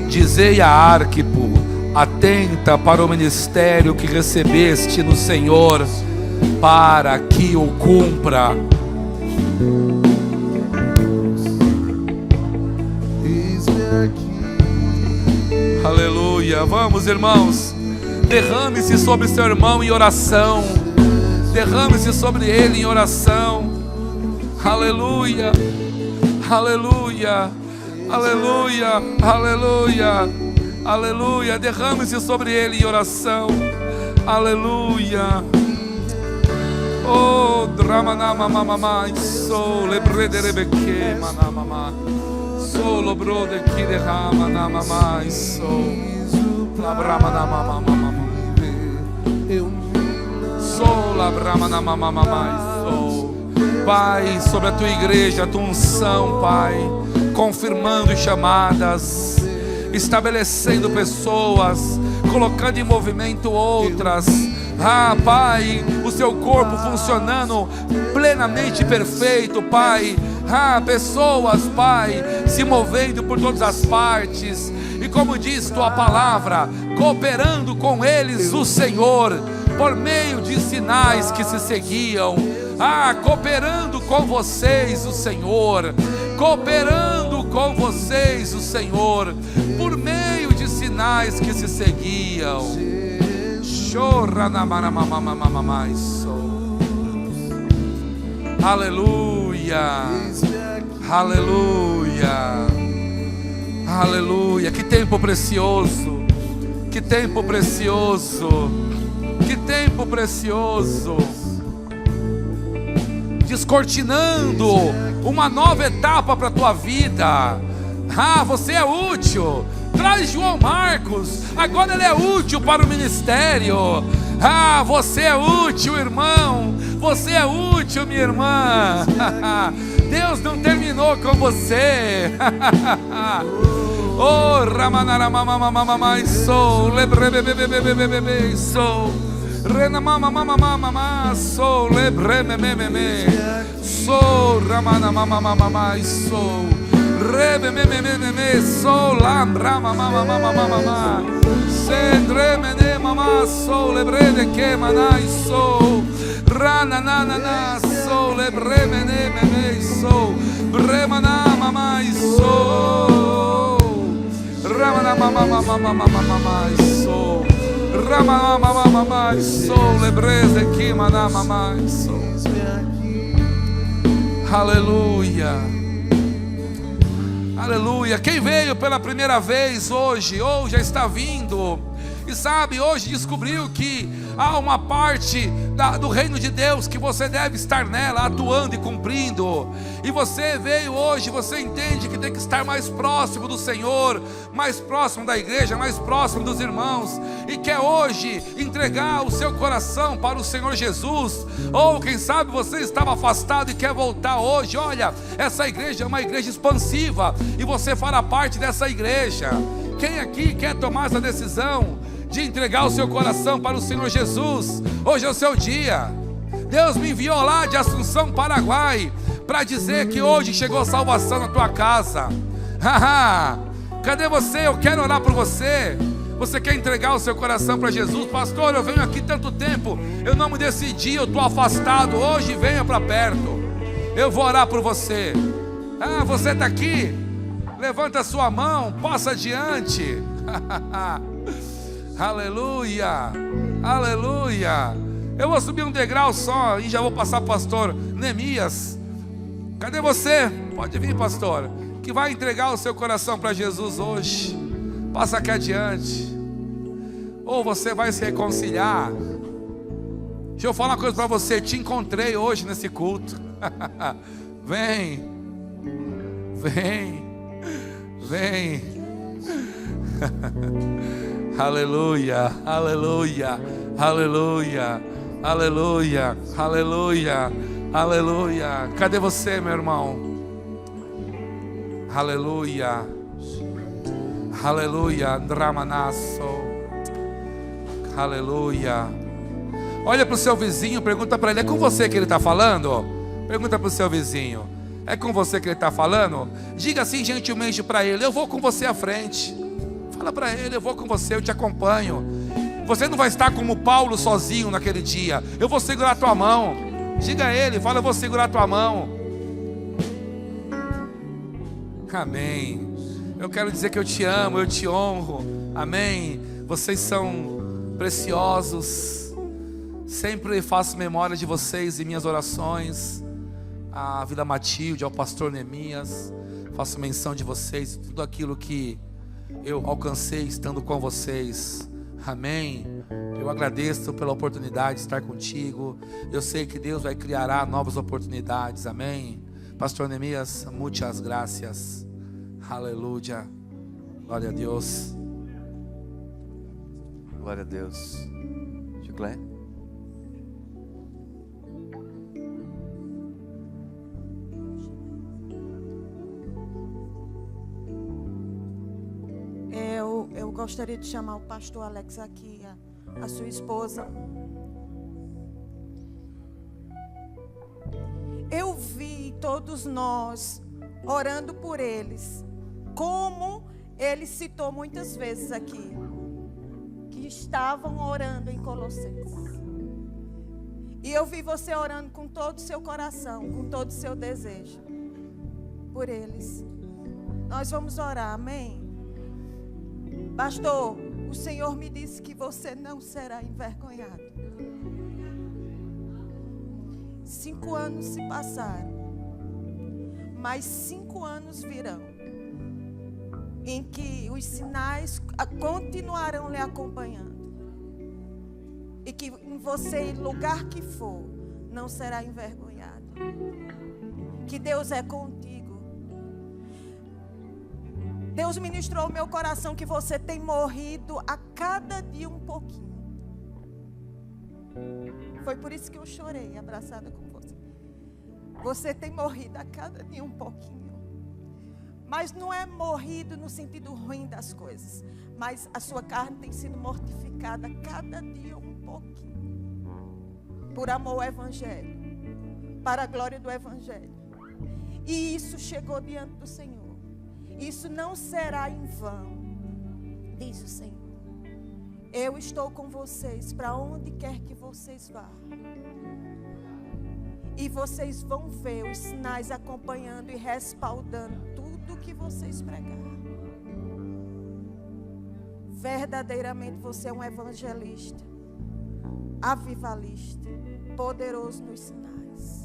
Dizei a Arquipo: atenta para o ministério que recebeste no Senhor, para que o cumpra. Aleluia. Vamos, irmãos, derrame-se sobre seu irmão em oração. Derrame-se sobre ele em oração. Aleluia, aleluia, aleluia, aleluia, aleluia. Derrame-se sobre ele em oração. Aleluia. Oh, drama na mama mama sou lebre de rebeque mana mama Solo brode que derrama na mamãe. Sola brama na mamãe. Sola brama na mamãe. Pai, sobre a tua igreja, a tua unção, Pai, confirmando chamadas, estabelecendo pessoas, colocando em movimento outras. Pai, o seu corpo funcionando plenamente perfeito, Pai. Pessoas, Pai, se movendo por todas as partes. E como diz tua palavra, cooperando com eles o Senhor, por meio de sinais que se seguiam. Cooperando com vocês o Senhor, cooperando com vocês o Senhor, por meio de sinais que se seguiam. Chora na mamamamamamamai. Aleluia, aleluia, aleluia. Que tempo precioso, que tempo precioso, que tempo precioso. Descortinando uma nova etapa para a tua vida. Você é útil. Traz João Marcos, agora ele é útil para o ministério. Você é útil, irmão. Você é útil, minha irmã. Deus não terminou com você. Oh, ramanaramamamamamai sou, lebrebebebebebebebe sou. Rena mama mama mama mama sou lebreme meme sou ramana mama mama mama sou rebe meme sou lambra mama mama mama mama sendre mene mama sou lebrede que manai sou rana nana na sou lebreme meme sou bremana mama sou ramana mama mama mama mama sou Ramamamamamai sou lebreze que manamamai sou. Aleluia, aleluia. Quem veio pela primeira vez hoje, ou já está vindo, e sabe, hoje descobriu que há uma parte do reino de Deus que você deve estar nela, atuando e cumprindo. E você veio hoje, você entende que tem que estar mais próximo do Senhor, mais próximo da igreja, mais próximo dos irmãos, e quer hoje entregar o seu coração para o Senhor Jesus. Ou quem sabe você estava afastado e quer voltar hoje. Olha, essa igreja é uma igreja expansiva e você fará parte dessa igreja. Quem aqui quer tomar essa decisão de entregar o seu coração para o Senhor Jesus? Hoje é o seu dia. Deus me enviou lá de Assunção, Paraguai, para dizer que hoje chegou salvação na tua casa. Cadê você? Eu quero orar por você. Você quer entregar o seu coração para Jesus? Pastor, eu venho aqui tanto tempo, eu não me decidi, eu estou afastado. Hoje venha para perto, eu vou orar por você. Você está aqui? Levanta a sua mão, passa adiante. Aleluia, aleluia. Eu vou subir um degrau só e já vou passar para o pastor Neemias. Cadê você? Pode vir, pastor, que vai entregar o seu coração para Jesus hoje. Passa aqui adiante. Ou você vai se reconciliar. Deixa eu falar uma coisa para você. Te encontrei hoje nesse culto. Vem, vem, vem. Aleluia, aleluia, aleluia, aleluia, aleluia, aleluia. Cadê você, meu irmão? Aleluia, aleluia, Dramanasso, aleluia. Olha para o seu vizinho, pergunta para ele: é com você que ele está falando? Pergunta para o seu vizinho: é com você que ele está falando? Diga assim gentilmente para ele: eu vou com você à frente. Fala para ele: eu vou com você, eu te acompanho. Você não vai estar como Paulo sozinho naquele dia. Eu vou segurar a tua mão. Diga a ele, fala: eu vou segurar a tua mão. Amém. Eu quero dizer que eu te amo, eu te honro. Amém. Vocês são preciosos. Sempre faço memória de vocês em minhas orações. A Vila Matilde, ao pastor Neemias. Faço menção de vocês, tudo aquilo que eu alcancei estando com vocês. Amém. Eu agradeço pela oportunidade de estar contigo. Eu sei que Deus vai criar novas oportunidades. Amém. Pastor Neemias, muitas graças. Aleluia. Glória a Deus. Glória a Deus. Chiclé? Eu gostaria de chamar o pastor Alex aqui, a sua esposa. Eu vi todos nós orando por eles, como ele citou muitas vezes aqui, que estavam orando em Colossenses. E eu vi você orando com todo o seu coração, com todo o seu desejo por eles. Nós vamos orar, amém? Pastor, o Senhor me disse que você não será envergonhado. 5 anos se passaram, mas 5 anos virão, em que os sinais continuarão lhe acompanhando. E que em você, em lugar que for, não será envergonhado. Que Deus é contigo. Deus ministrou ao meu coração que você tem morrido a cada dia um pouquinho. Foi por isso que eu chorei, abraçada com você. Você tem morrido a cada dia um pouquinho. Mas não é morrido no sentido ruim das coisas. Mas a sua carne tem sido mortificada a cada dia um pouquinho. Por amor ao Evangelho. Para a glória do Evangelho. E isso chegou diante do Senhor. Isso não será em vão, diz o Senhor. Eu estou com vocês para onde quer que vocês vá. E vocês vão ver os sinais acompanhando e respaldando tudo que vocês pregaram. Verdadeiramente você é um evangelista, avivalista, poderoso nos sinais.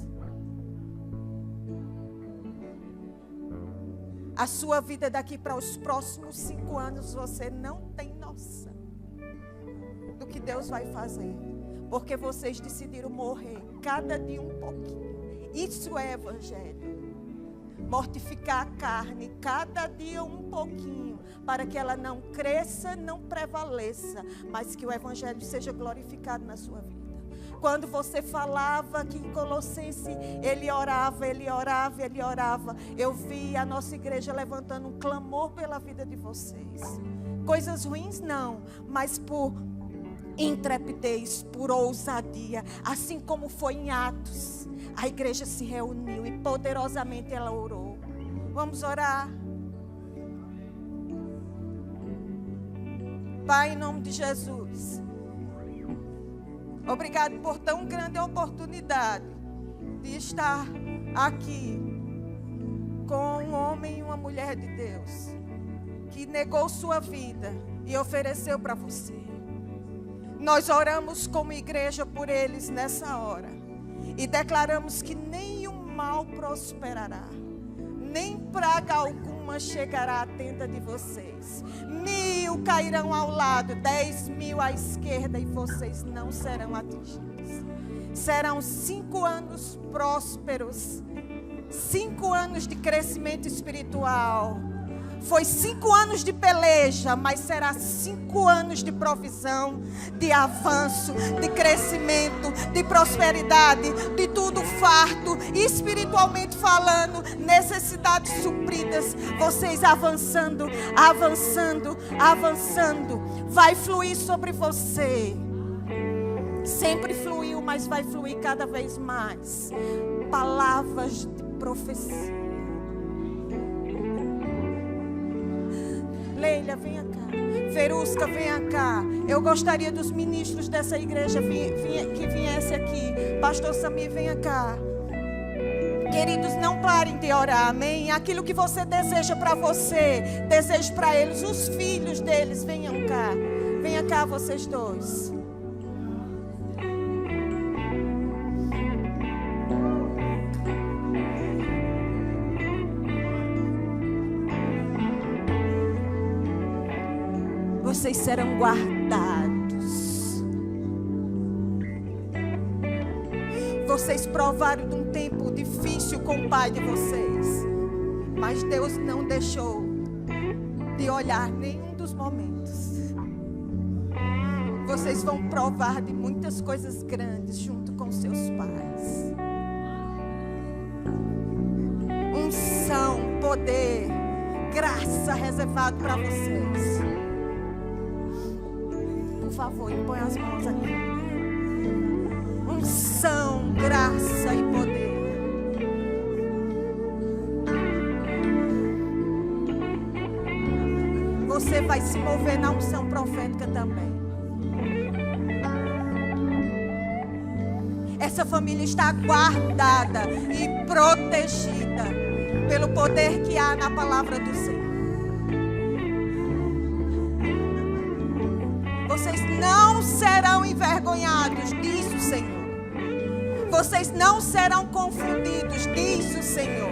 A sua vida daqui para os próximos 5 anos, você não tem noção do que Deus vai fazer. Porque vocês decidiram morrer cada dia um pouquinho. Isso é evangelho. Mortificar a carne cada dia um pouquinho. Para que ela não cresça, não prevaleça. Mas que o evangelho seja glorificado na sua vida. Quando você falava que em Colossenses ele orava, ele orava, ele orava. Eu vi a nossa igreja levantando um clamor pela vida de vocês. Coisas ruins não, mas por intrepidez, por ousadia. Assim como foi em Atos. A igreja se reuniu e poderosamente ela orou. Vamos orar. Pai, em nome de Jesus. Obrigado por tão grande oportunidade de estar aqui com um homem e uma mulher de Deus que negou sua vida e ofereceu para você. Nós oramos como igreja por eles nessa hora e declaramos que nenhum mal prosperará, nem praga alguma chegará à tenda de vocês. 1000 cairão ao lado, 10.000 à esquerda e vocês não serão atingidos. Serão 5 anos prósperos, 5 anos de crescimento espiritual. Foi 5 anos de peleja, mas será 5 anos de provisão, de avanço, de crescimento, de prosperidade, de tudo farto, espiritualmente falando, necessidades supridas, vocês avançando, avançando, avançando. Vai fluir sobre você. Sempre fluiu, mas vai fluir cada vez mais. Palavras de profecia. Leila, venha cá. Verusca, venha cá. Eu gostaria dos ministros dessa igreja que viesse aqui. Pastor Samir, venha cá. Queridos, não parem de orar, amém? Aquilo que você deseja para você, deseja para eles, os filhos deles, venham cá. Venha cá vocês dois. Vocês serão guardados. Vocês provaram de um tempo difícil com o pai de vocês. Mas Deus não deixou de olhar nenhum dos momentos. Vocês vão provar de muitas coisas grandes junto com seus pais. Unção, poder, graça reservado para vocês. Por favor, impõe as mãos aqui. Unção, graça e poder. Você vai se mover na unção profética também. Essa família está guardada e protegida pelo poder que há na palavra do Senhor. Vocês não serão envergonhados, diz o Senhor. Vocês não serão confundidos, diz o Senhor.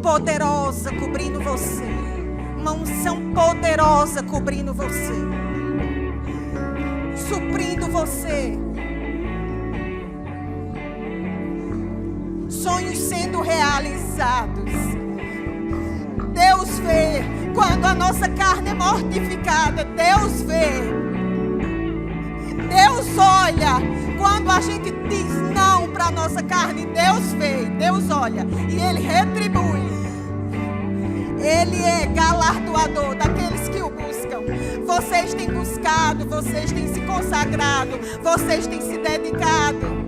Poderosa cobrindo você. Uma unção poderosa cobrindo você. Suprindo você. Sonhos sendo realizados. Deus vê quando a nossa carne é mortificada. Deus vê. Deus olha quando a gente diz não para a nossa carne. Deus vê, Deus olha e Ele retribui. Ele é galardoador daqueles que o buscam. Vocês têm buscado, vocês têm se consagrado, vocês têm se dedicado.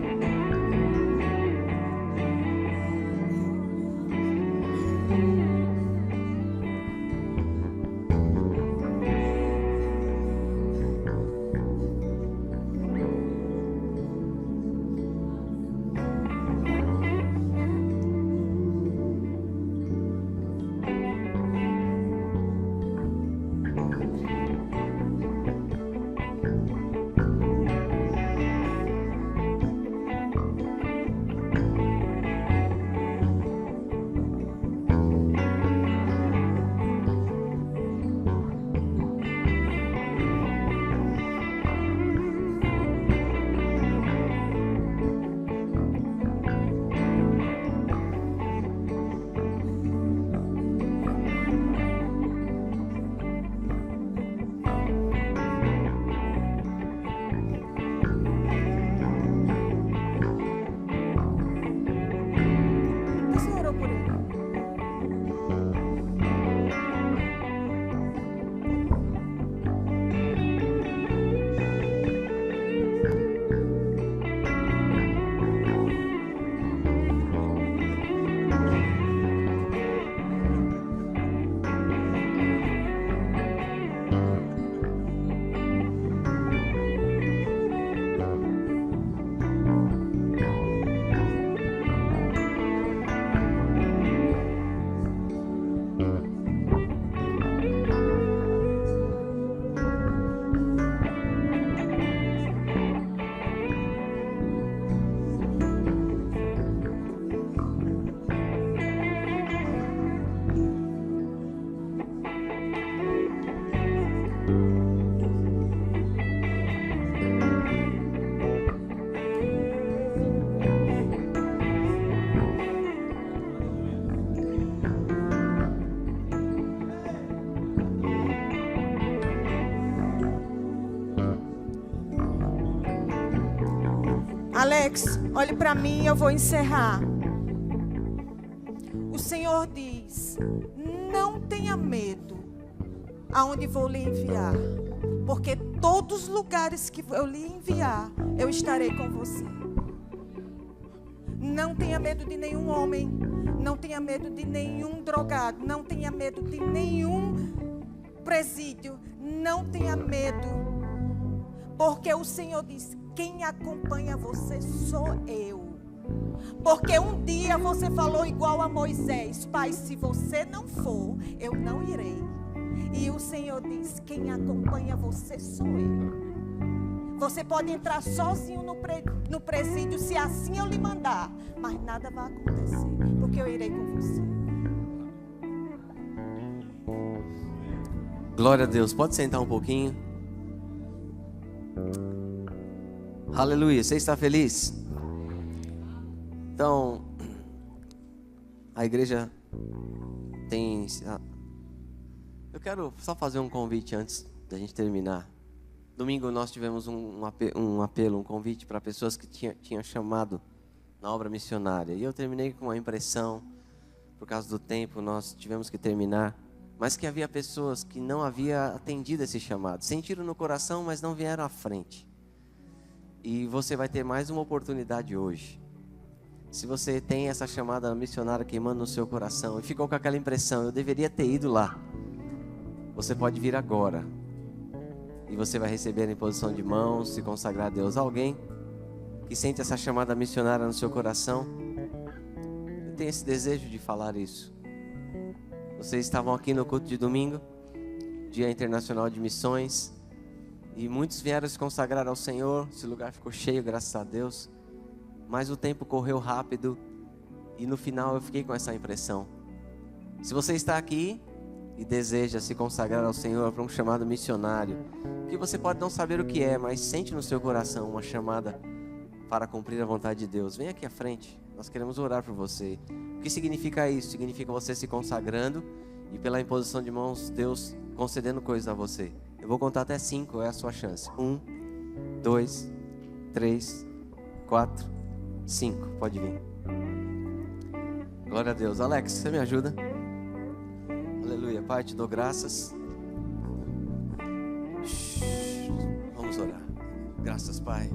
Alex, olhe para mim, eu vou encerrar. O Senhor diz: não tenha medo aonde vou lhe enviar, porque todos os lugares que eu lhe enviar, eu estarei com você. Não tenha medo de nenhum homem, não tenha medo de nenhum drogado, não tenha medo de nenhum presídio, não tenha medo, porque o Senhor diz: quem acompanha você sou eu. Porque um dia você falou igual a Moisés: Pai, se você não for, eu não irei. E o Senhor diz: quem acompanha você sou eu. Você pode entrar sozinho no presídio, se assim eu lhe mandar, mas nada vai acontecer, porque eu irei com você. Glória a Deus. Pode sentar um pouquinho. Aleluia. Você está feliz? Então, a igreja tem... Eu quero só fazer um convite antes da gente terminar. Domingo nós tivemos um apelo, um convite para pessoas que tinham chamado na obra missionária. E eu terminei com uma impressão, por causa do tempo nós tivemos que terminar. Mas que havia pessoas que não haviam atendido esse chamado. Sentiram no coração, mas não vieram à frente. E você vai ter mais uma oportunidade hoje. Se você tem essa chamada missionária queimando no seu coração e ficou com aquela impressão, eu deveria ter ido lá. Você pode vir agora. E você vai receber a imposição de mãos, se consagrar a Deus. Alguém que sente essa chamada missionária no seu coração, eu tenho esse desejo de falar isso. Vocês estavam aqui no culto de domingo, Dia Internacional de Missões, e muitos vieram se consagrar ao Senhor. Esse lugar ficou cheio, graças a Deus. Mas o tempo correu rápido e no final eu fiquei com essa impressão. Se você está aqui e deseja se consagrar ao Senhor para um chamado missionário, que você pode não saber o que é, mas sente no seu coração uma chamada para cumprir a vontade de Deus, vem aqui à frente, nós queremos orar por você. O que significa isso? Significa você se consagrando e pela imposição de mãos, Deus concedendo coisas a você. Eu vou contar até 5, é a sua chance. 1, 2, 3, 4, 5, pode vir. Glória a Deus. Alex, você me ajuda? Aleluia. Pai, te dou graças. Vamos orar. Graças, Pai.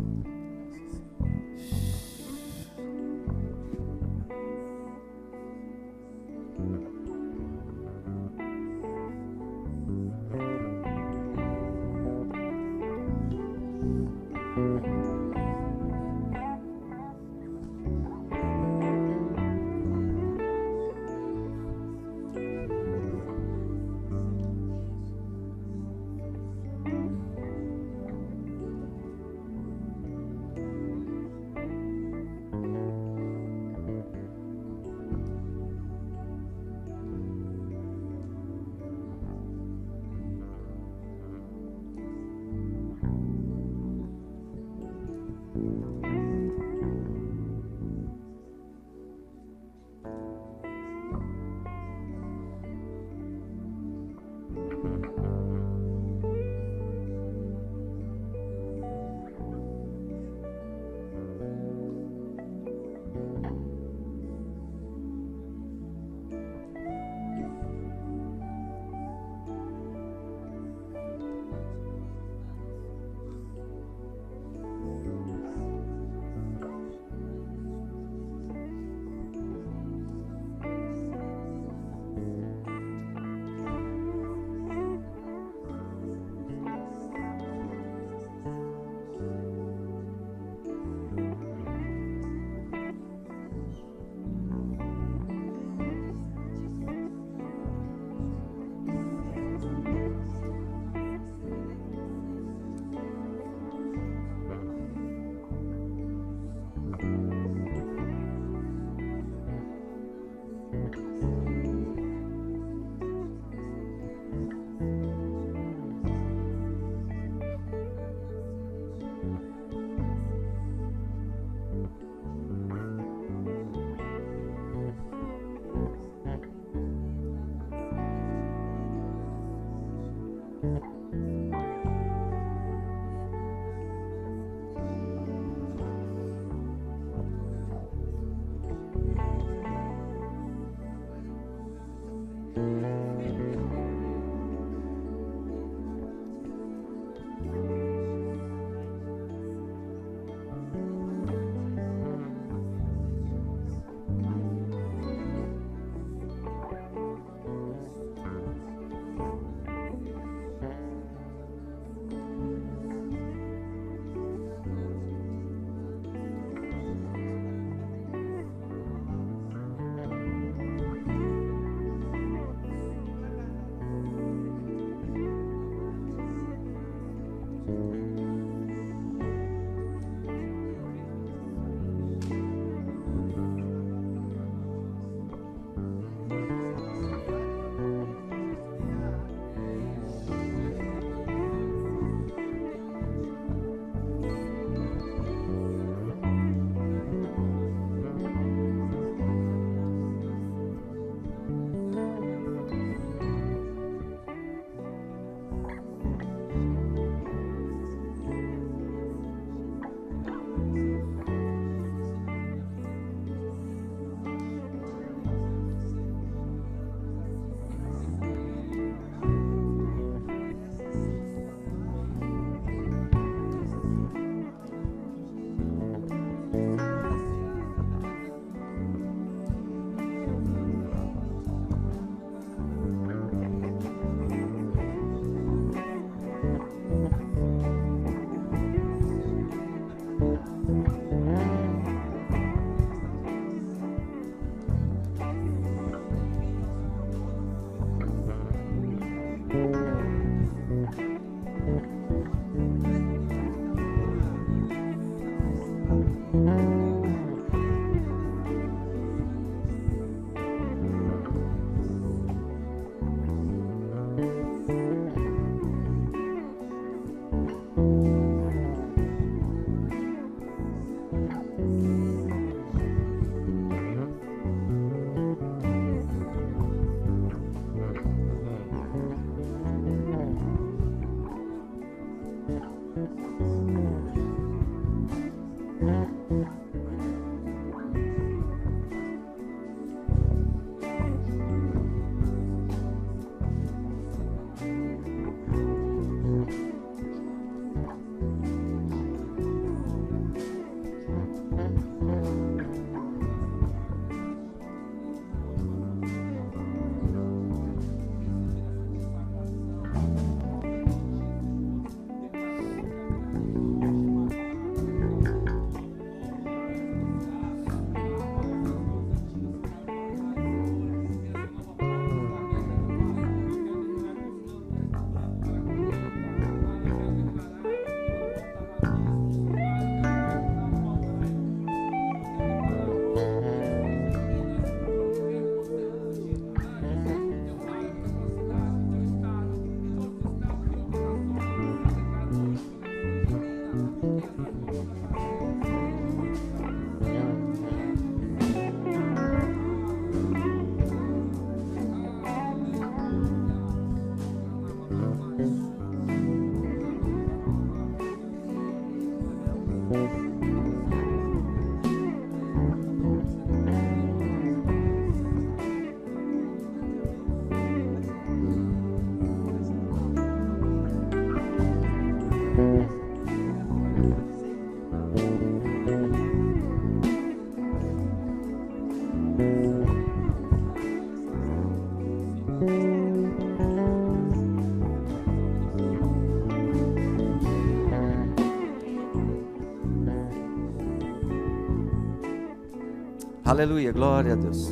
Aleluia, glória a Deus.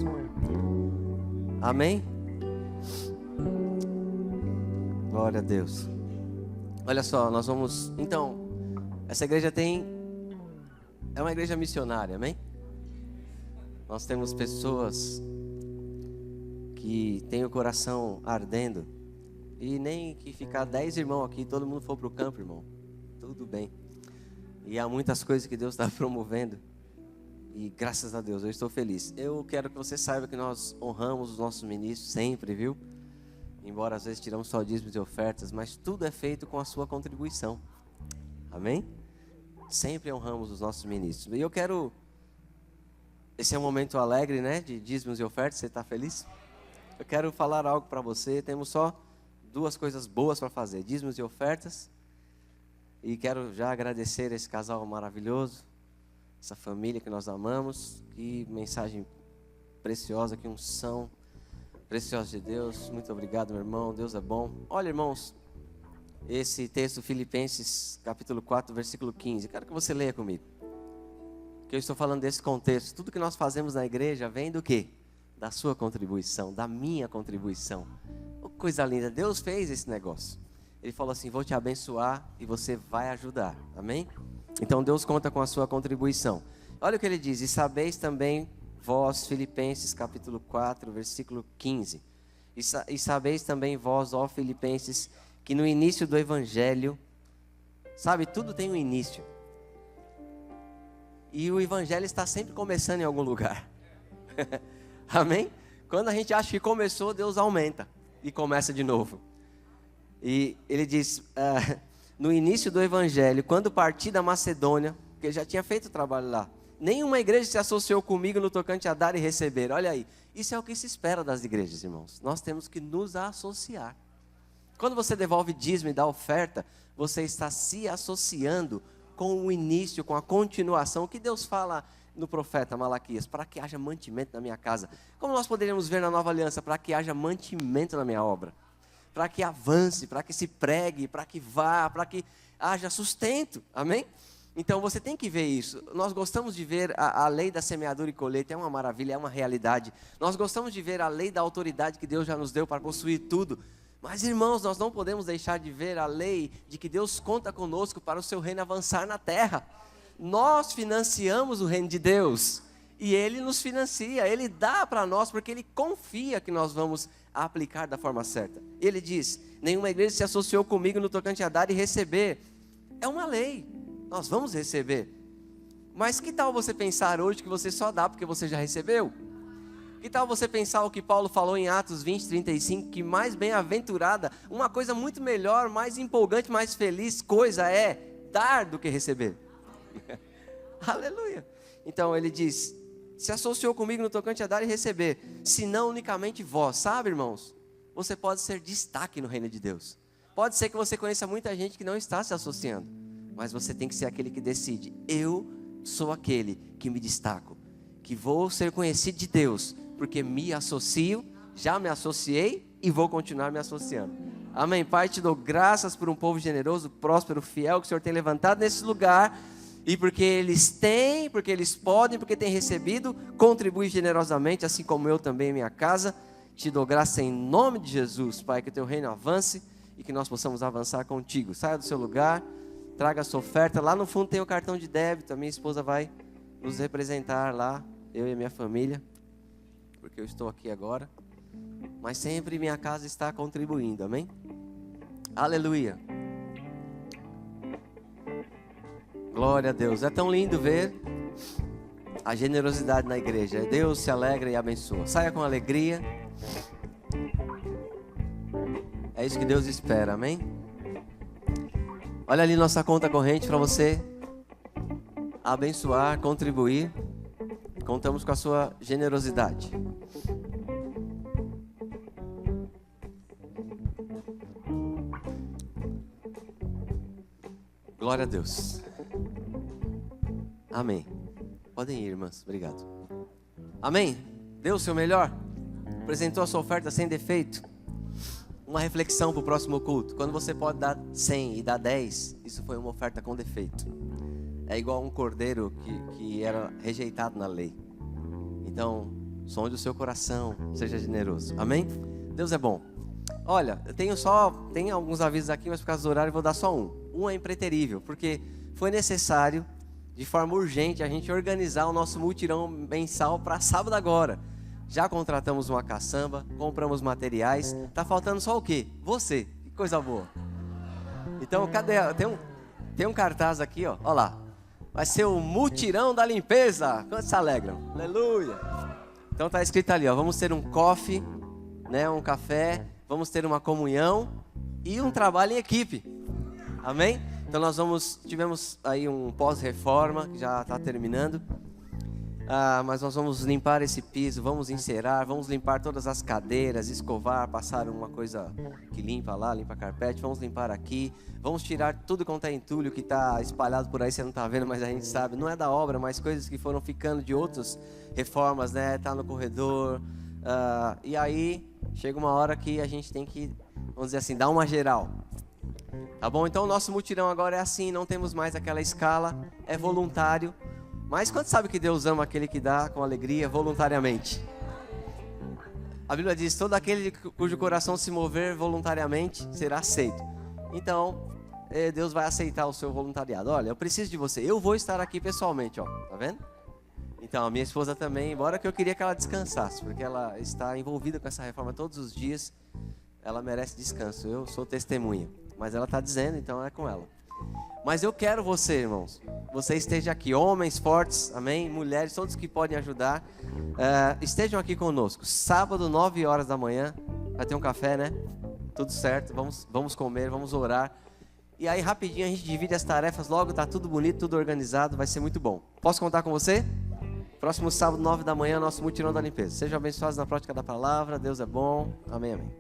Amém? Glória a Deus. Olha só, nós vamos... Então, essa igreja é uma igreja missionária, amém? Nós temos pessoas que têm o coração ardendo. E nem que ficar 10 irmãos aqui, todo mundo for para o campo, irmão. Tudo bem. E há muitas coisas que Deus está promovendo. E graças a Deus, eu estou feliz. Eu quero que você saiba que nós honramos os nossos ministros sempre, viu? Embora às vezes tiramos só dízimos e ofertas, mas tudo é feito com a sua contribuição. Amém? Sempre honramos os nossos ministros. E eu quero... Esse é um momento alegre, né? De dízimos e ofertas. Você está feliz? Eu quero falar algo para você. Temos só 2 coisas boas para fazer. Dízimos e ofertas. E quero já agradecer esse casal maravilhoso. Essa família que nós amamos. Que mensagem preciosa, que unção preciosa de Deus. Muito obrigado, meu irmão. Deus é bom. Olha, irmãos, esse texto, Filipenses, capítulo 4, versículo 15. Quero que você leia comigo. Que eu estou falando desse contexto. Tudo que nós fazemos na igreja vem do quê? Da sua contribuição, da minha contribuição. Oh, coisa linda. Deus fez esse negócio. Ele falou assim, vou te abençoar e você vai ajudar. Amém? Então Deus conta com a sua contribuição. Olha o que ele diz. E sabeis também vós, Filipenses capítulo 4, versículo 15. E sabeis também vós, ó Filipenses, que no início do evangelho, sabe, tudo tem um início. E o evangelho está sempre começando em algum lugar. Amém? Quando a gente acha que começou, Deus aumenta e começa de novo. E ele diz... no início do evangelho, quando parti da Macedônia, porque ele já tinha feito o trabalho lá, nenhuma igreja se associou comigo no tocante a dar e receber. Olha aí, isso é o que se espera das igrejas, irmãos. Nós temos que nos associar. Quando você devolve dízimo e dá oferta, você está se associando com o início, com a continuação. O que Deus fala no profeta Malaquias? Para que haja mantimento na minha casa. Como nós poderíamos ver na nova aliança? Para que haja mantimento na minha obra. Para que avance, para que se pregue, para que vá, para que haja sustento, amém? Então você tem que ver isso. Nós gostamos de ver a lei da semeadura e colheita, é uma maravilha, é uma realidade. Nós gostamos de ver a lei da autoridade que Deus já nos deu para possuir tudo. Mas irmãos, nós não podemos deixar de ver a lei de que Deus conta conosco para o seu reino avançar na terra. Nós financiamos o reino de Deus e Ele nos financia, Ele dá para nós porque Ele confia que nós vamos aplicar da forma certa. Ele diz, nenhuma igreja se associou comigo no tocante a dar e receber. É uma lei, nós vamos receber. Mas que tal você pensar hoje que você só dá porque você já recebeu? Que tal você pensar o que Paulo falou em Atos 20, 35, que mais bem-aventurada, uma coisa muito melhor, mais empolgante, mais feliz coisa é dar do que receber. Aleluia. Então ele diz, se associou comigo no tocante a dar e receber, se não unicamente vós. Sabe, irmãos, você pode ser destaque no reino de Deus. Pode ser que você conheça muita gente que não está se associando, mas você tem que ser aquele que decide, eu sou aquele que me destaco, que vou ser conhecido de Deus, porque me associo, já me associei e vou continuar me associando. Amém. Pai, te dou graças por um povo generoso, próspero, fiel, que o Senhor tem levantado nesse lugar, e porque eles têm, porque eles podem, porque têm recebido, contribui generosamente, assim como eu também em minha casa. Te dou graça em nome de Jesus, Pai, que o teu reino avance e que nós possamos avançar contigo. Saia do seu lugar, traga a sua oferta. Lá no fundo tem o cartão de débito, a minha esposa vai nos representar lá, eu e a minha família, porque eu estou aqui agora, mas sempre minha casa está contribuindo, amém? Aleluia. Glória a Deus. É tão lindo ver a generosidade na igreja. Deus se alegra e abençoa. Saia com alegria. É isso que Deus espera, amém? Olha ali nossa conta corrente para você abençoar, contribuir. Contamos com a sua generosidade. Glória a Deus. Amém. Podem ir, irmãs. Obrigado. Amém. Deu o seu melhor. Apresentou a sua oferta sem defeito. Uma reflexão para o próximo culto. Quando você pode dar 100 e dar 10, isso foi uma oferta com defeito. É igual um cordeiro que era rejeitado na lei. Então, sonde o seu coração, seja generoso. Amém? Deus é bom. Olha, eu tenho alguns avisos aqui, mas por causa do horário eu vou dar só um. Um é impreterível, porque foi necessário, de forma urgente, a gente organizar o nosso mutirão mensal para sábado agora. Já contratamos uma caçamba, compramos materiais. Tá faltando só o quê? Você. Que coisa boa. Então, cadê? Tem um cartaz aqui, ó. Olha lá. Vai ser o mutirão da limpeza. Quantos se alegram? Aleluia. Então tá escrito ali, ó. Vamos ter um coffee, né? Um café. Vamos ter uma comunhão e um trabalho em equipe. Amém? Então tivemos aí um pós-reforma que já está terminando. Mas nós vamos limpar esse piso, vamos encerar, vamos limpar todas as cadeiras, escovar, passar uma coisa que limpa lá, limpa carpete, vamos limpar aqui, vamos tirar tudo quanto é entulho que está espalhado por aí, você não está vendo, mas a gente sabe, não é da obra, mas coisas que foram ficando de outras reformas, né, tá no corredor, e aí chega uma hora que a gente tem que, vamos dizer assim, dar uma geral. Tá bom? Então o nosso mutirão agora é assim, não temos mais aquela escala, é voluntário. Mas quanto sabe que Deus ama aquele que dá com alegria voluntariamente? A Bíblia diz, todo aquele cujo coração se mover voluntariamente será aceito. Então, Deus vai aceitar o seu voluntariado. Olha, eu preciso de você, eu vou estar aqui pessoalmente, ó, tá vendo? Então, a minha esposa também, embora que eu queria que ela descansasse, porque ela está envolvida com essa reforma todos os dias, ela merece descanso, eu sou testemunha. Mas ela está dizendo, então é com ela. Mas eu quero você, irmãos, você esteja aqui, homens fortes, amém? Mulheres, todos que podem ajudar, estejam aqui conosco. Sábado, 9 horas da manhã, vai ter um café, né? Tudo certo, vamos comer, vamos orar. E aí rapidinho a gente divide as tarefas, logo tá tudo bonito, tudo organizado, vai ser muito bom. Posso contar com você? Próximo sábado, 9 da manhã, nosso mutirão da limpeza. Sejam abençoados na prática da palavra, Deus é bom, amém, amém.